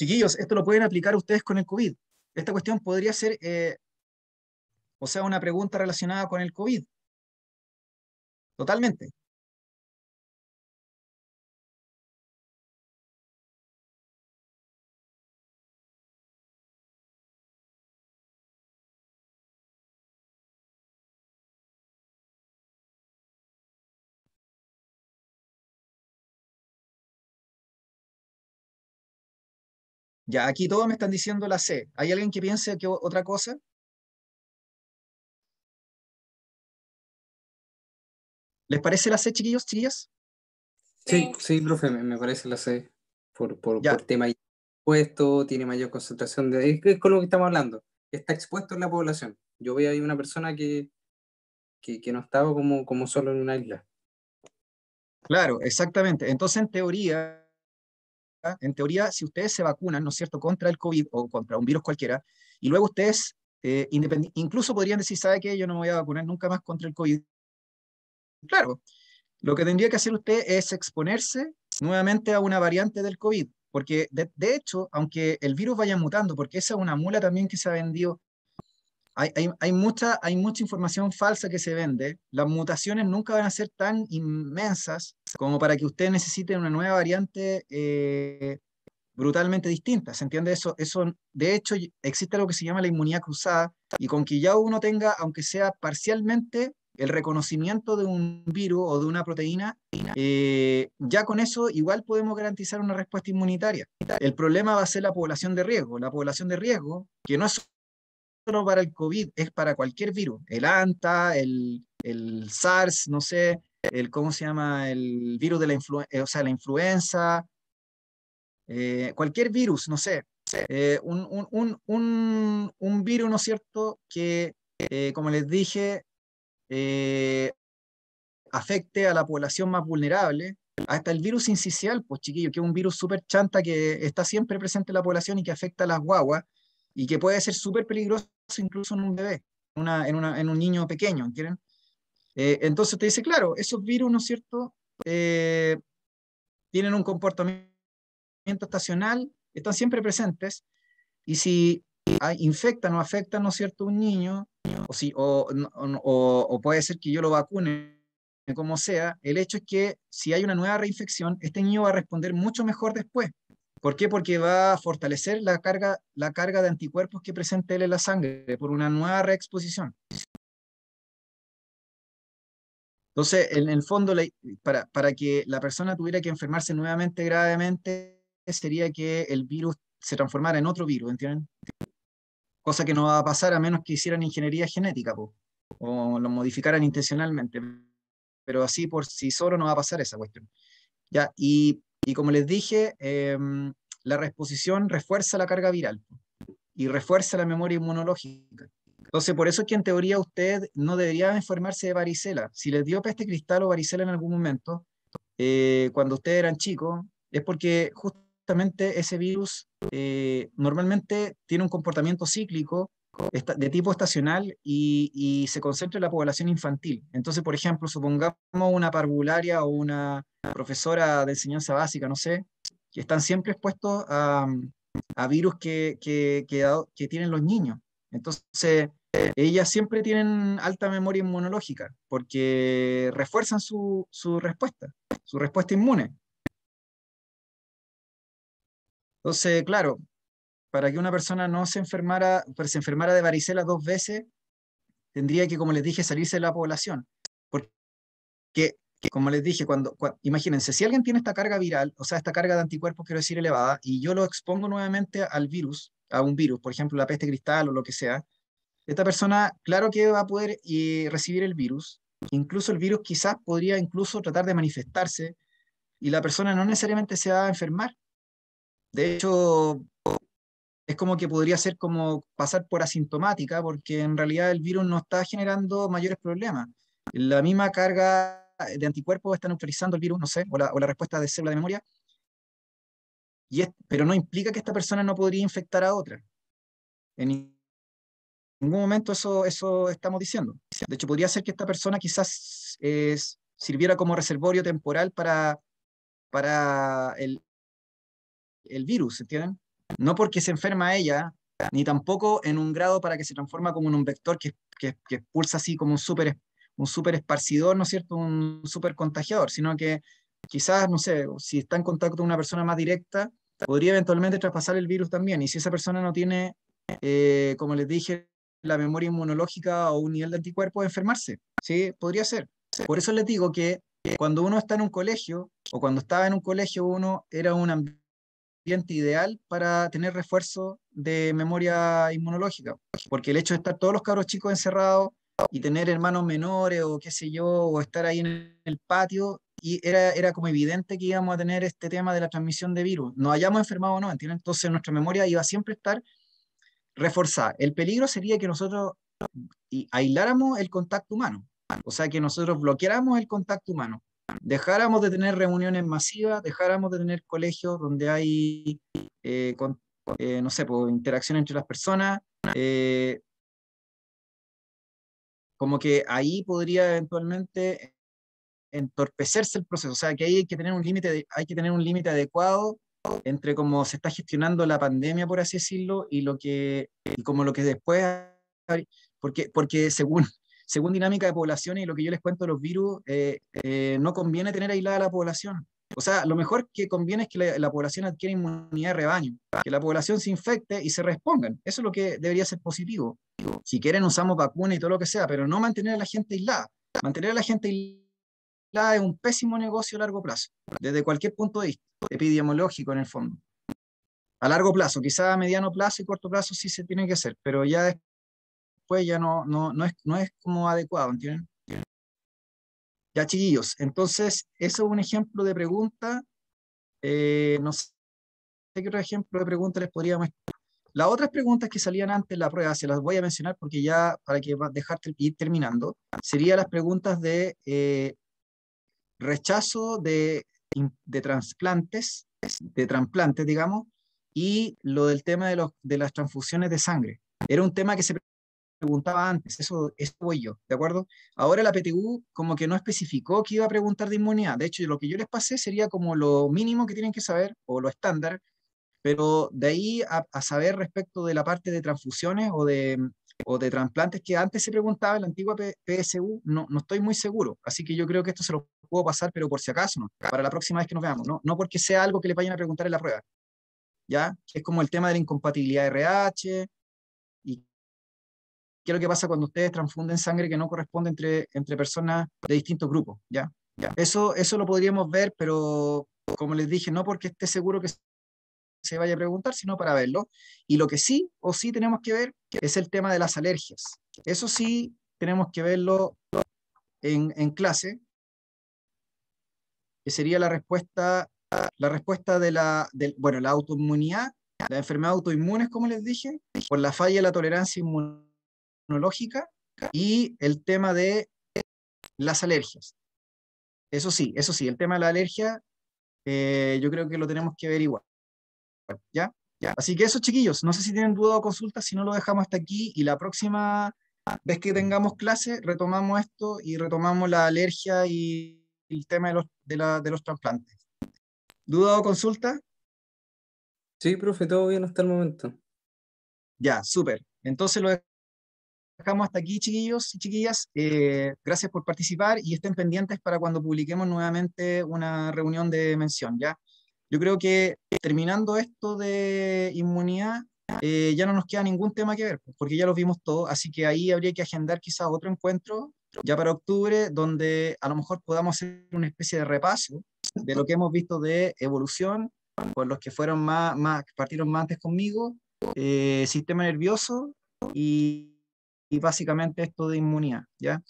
Chiquillos, esto lo pueden aplicar ustedes con el COVID. Esta cuestión podría ser, o sea, una pregunta relacionada con el COVID, totalmente. Ya, aquí todos me están diciendo la C. ¿Hay alguien que piense que otra cosa? ¿Les parece la C, chiquillos, chiquillas? Sí, sí, profe, me parece la C. Ya, Por tema expuesto, tiene mayor concentración de. Es con lo que estamos hablando. Está expuesto en la población. Yo veo ahí una persona que no estaba como solo en una isla. claro, exactamente. Entonces, en teoría, si ustedes se vacunan, ¿no es cierto?, contra el COVID o contra un virus cualquiera, y luego ustedes incluso podrían decir, ¿sabe qué? Yo no me voy a vacunar nunca más contra el COVID. Claro, lo que tendría que hacer usted es exponerse nuevamente a una variante del COVID, porque de hecho, aunque el virus vaya mutando, porque esa es una mula también que se ha vendido, hay mucha información falsa que se vende, las mutaciones nunca van a ser tan inmensas como para que usted necesite una nueva variante brutalmente distinta, ¿se entiende eso? Eso, de hecho, existe algo que se llama la inmunidad cruzada, y con que ya uno tenga, aunque sea parcialmente, el reconocimiento de un virus o de una proteína, ya con eso igual podemos garantizar una respuesta inmunitaria. El problema va a ser la población de riesgo, que no es solo para el COVID, es para cualquier virus, el ANTA, el SARS, no sé, ¿cómo se llama? El virus de o sea, la influenza, cualquier virus, no sé, un virus, ¿no es cierto?, que, como les dije, eh, afecte a la población más vulnerable, hasta el virus incisional, pues chiquillo, que es un virus súper chanta que está siempre presente en la población y que afecta a las guaguas y que puede ser súper peligroso incluso en un bebé, en un niño pequeño, ¿entienden? Entonces te dice, claro, esos virus, ¿no es cierto?, Eh, tienen un comportamiento estacional, están siempre presentes, y si infectan o afectan, ¿no es cierto?, un niño, o, si, o puede ser que yo lo vacune, como sea, el hecho es que si hay una nueva reinfección, este niño va a responder mucho mejor después. ¿Por qué? Porque va a fortalecer la carga de anticuerpos que presenta él en la sangre por una nueva reexposición. Entonces, en el fondo, para que la persona tuviera que enfermarse nuevamente gravemente, sería que el virus se transformara en otro virus, ¿entienden? Cosa que no va a pasar a menos que hicieran ingeniería genética, po, o lo modificaran intencionalmente. Pero así por sí solo no va a pasar esa cuestión. Ya, y como les dije, la reexposición refuerza la carga viral y refuerza la memoria inmunológica. Entonces, por eso es que en teoría usted no debería enfermarse de varicela. Si les dio peste cristal o varicela en algún momento, cuando ustedes eran chicos, es porque justamente ese virus normalmente tiene un comportamiento cíclico de tipo estacional y se concentra en la población infantil. Entonces, por ejemplo, supongamos una parvularia o una profesora de enseñanza básica, no sé, que están siempre expuestos a virus que tienen los niños. Entonces, ellas siempre tienen alta memoria inmunológica porque refuerzan su respuesta inmune. Entonces, claro, para que una persona no se enfermara, pues, se enfermara de varicela 2 veces, tendría que, como les dije, salirse de la población. Porque, como les dije, imagínense, si alguien tiene esta carga viral, o sea, esta carga de anticuerpos, quiero decir, elevada, y yo lo expongo nuevamente al virus, a un virus, por ejemplo, la peste cristal o lo que sea, esta persona, claro que va a poder recibir el virus. Incluso el virus quizás podría incluso tratar de manifestarse y la persona no necesariamente se va a enfermar. De hecho, es como que podría ser como pasar por asintomática, porque en realidad el virus no está generando mayores problemas. La misma carga de anticuerpos está neutralizando el virus, no sé, o la respuesta de célula de memoria, pero no implica que esta persona no podría infectar a otra. En ningún momento eso estamos diciendo. De hecho, podría ser que esta persona quizás sirviera como reservorio temporal para el virus, ¿entienden? no porque se enferma ella, ni tampoco en un grado para que se transforma como en un vector que expulsa así como un super esparcidor, ¿no es cierto? Un super contagiador, sino que quizás, no sé, si está en contacto con una persona más directa, podría eventualmente traspasar el virus también. Y si esa persona no tiene, como les dije, la memoria inmunológica o un nivel de anticuerpos, enfermarse. Sí, podría ser. Por eso les digo que cuando uno está en un colegio, o cuando estaba en un colegio, uno era un ambiente ideal para tener refuerzo de memoria inmunológica, porque el hecho de estar todos los cabros chicos encerrados y tener hermanos menores o qué sé yo, o estar ahí en el patio, y era como evidente que íbamos a tener este tema de la transmisión de virus, nos hayamos enfermado o no, ¿entienden? Entonces nuestra memoria iba a siempre estar reforzada. El peligro sería que nosotros aisláramos el contacto humano, o sea, que nosotros bloqueáramos el contacto humano, dejáramos de tener reuniones masivas, dejáramos de tener colegios donde hay, no sé, pues, interacción entre las personas, eh, como que ahí podría eventualmente entorpecerse el proceso, o sea, que ahí hay que tener un límite, hay que tener un límite adecuado entre cómo se está gestionando la pandemia, por así decirlo, y como lo que después, porque según dinámica de población y lo que yo les cuento de los virus, no conviene tener aislada a la población. O sea, lo mejor que conviene es que la población adquiera inmunidad de rebaño, que la población se infecte y se respondan. Eso es lo que debería ser positivo. Si quieren usamos vacunas y todo lo que sea, pero no mantener a la gente aislada. Mantener a la gente aislada es un pésimo negocio a largo plazo, desde cualquier punto de vista, epidemiológico en el fondo. A largo plazo, quizá a mediano plazo y corto plazo sí se tiene que hacer, pero ya después ya no es como adecuado, ¿entienden? Ya, chiquillos, entonces, eso es un ejemplo de pregunta. No sé qué otro ejemplo de pregunta les podríamos. Las otras preguntas que salían antes de la prueba, se las voy a mencionar porque ya, para que dejarte ir terminando, serían las preguntas de rechazo de trasplantes, digamos, y lo del tema de las transfusiones de sangre. Era un tema que se preguntaba antes, eso voy yo, ¿de acuerdo? Ahora la PTU como que no especificó que iba a preguntar de inmunidad. De hecho, lo que yo les pasé sería como lo mínimo que tienen que saber, o lo estándar, pero de ahí a saber respecto de la parte de transfusiones o de trasplantes que antes se preguntaba en la antigua PSU, no estoy muy seguro. Así que yo creo que esto se lo puedo pasar, pero por si acaso, ¿no? Para la próxima vez que nos veamos, no porque sea algo que le vayan a preguntar en la prueba, ¿ya? Es como el tema de la incompatibilidad RH y qué es lo que pasa cuando ustedes transfunden sangre que no corresponde entre personas de distintos grupos, ¿ya? Eso lo podríamos ver, pero como les dije, no porque esté seguro que se vaya a preguntar, sino para verlo. Y lo que sí o sí tenemos que ver es el tema de las alergias. Eso sí tenemos que verlo en clase, que sería la respuesta bueno, la autoinmunidad, la enfermedad autoinmunes, como les dije, por la falla de la tolerancia inmunológica y el tema de las alergias. Eso sí, el tema de la alergia, yo creo que lo tenemos que ver igual, ¿ya? Así que eso, chiquillos, no sé si tienen duda o consulta, si no lo dejamos hasta aquí y la próxima vez que tengamos clase retomamos esto y retomamos la alergia y el tema de los trasplantes. ¿Duda o consulta? Sí, profe, todo bien hasta el momento. Ya, súper. Entonces lo dejamos hasta aquí, chiquillos y chiquillas. Gracias por participar y estén pendientes para cuando publiquemos nuevamente una reunión de mención, ¿ya? Yo creo que terminando esto de inmunidad, ya no nos queda ningún tema que ver, pues, porque ya los vimos todos, así que ahí habría que agendar quizás otro encuentro ya para octubre, donde a lo mejor podamos hacer una especie de repaso de lo que hemos visto de evolución, por los que fueron que partieron más antes conmigo, sistema nervioso y básicamente esto de inmunidad, ¿ya?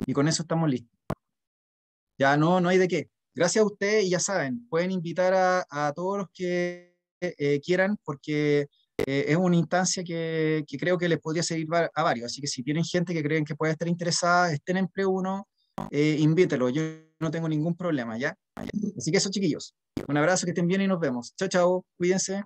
Y con eso estamos listos. Ya no hay de qué. Gracias a ustedes y ya saben, pueden invitar a todos los que quieran porque es una instancia que creo que les podría servir a varios. Así que si tienen gente que creen que puede estar interesada, estén en Pre1, invítelo. Yo no tengo ningún problema, ¿ya? Así que eso, chiquillos. Un abrazo, que estén bien y nos vemos. Chao, chao. Cuídense.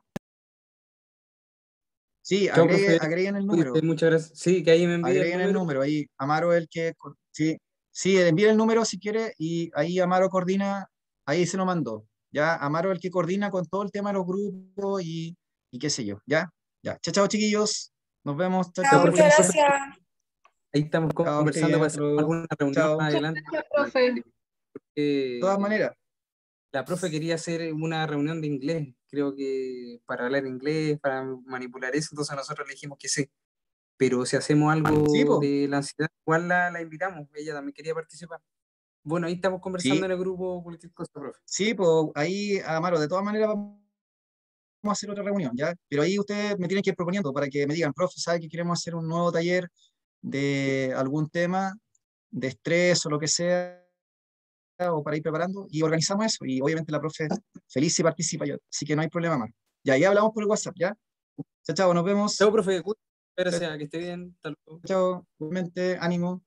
Sí, Chao, profe. agreguen el Cuídate, número. muchas gracias. Sí, que ahí me envíe el Agreguen el número. número. Ahí Amaro es el que. Sí, sí, envíen el número si quiere y ahí Amaro coordina. Ahí se lo mandó. Ya Amaro es el que coordina con todo el tema de los grupos y qué sé yo, ¿ya? Ya, chao, chao, chiquillos. Nos vemos, chao, Chao, chao. muchas profe, gracias. ahí estamos Chao, que esté conversando bien, para hasta hacer luego. alguna reunión Chao. más De adelante. Profe. todas Eh, maneras, la profe quería hacer una reunión de inglés, creo que para hablar inglés, para manipular eso, entonces nosotros le dijimos que sí. Pero si hacemos sí, algo pues, de la ansiedad, igual la invitamos, ella también quería participar. Bueno, ahí estamos conversando sí, en el grupo cualquier cosa, profe. sí, pues, ahí, Amaro, de todas maneras vamos a hacer otra reunión, ¿ya? Pero ahí ustedes me tienen que ir proponiendo para que me digan, profe, ¿sabe que queremos hacer un nuevo taller de algún tema, de estrés o lo que sea, o para ir preparando? Y organizamos eso. Y obviamente la profe feliz si participa yo, así que no hay problema más. Ya, ahí hablamos por el WhatsApp, ¿ya? Chao, chao, nos Chao, vemos. profe, Chao, gracias, que esté bien. Hasta luego. chao, igualmente, ánimo.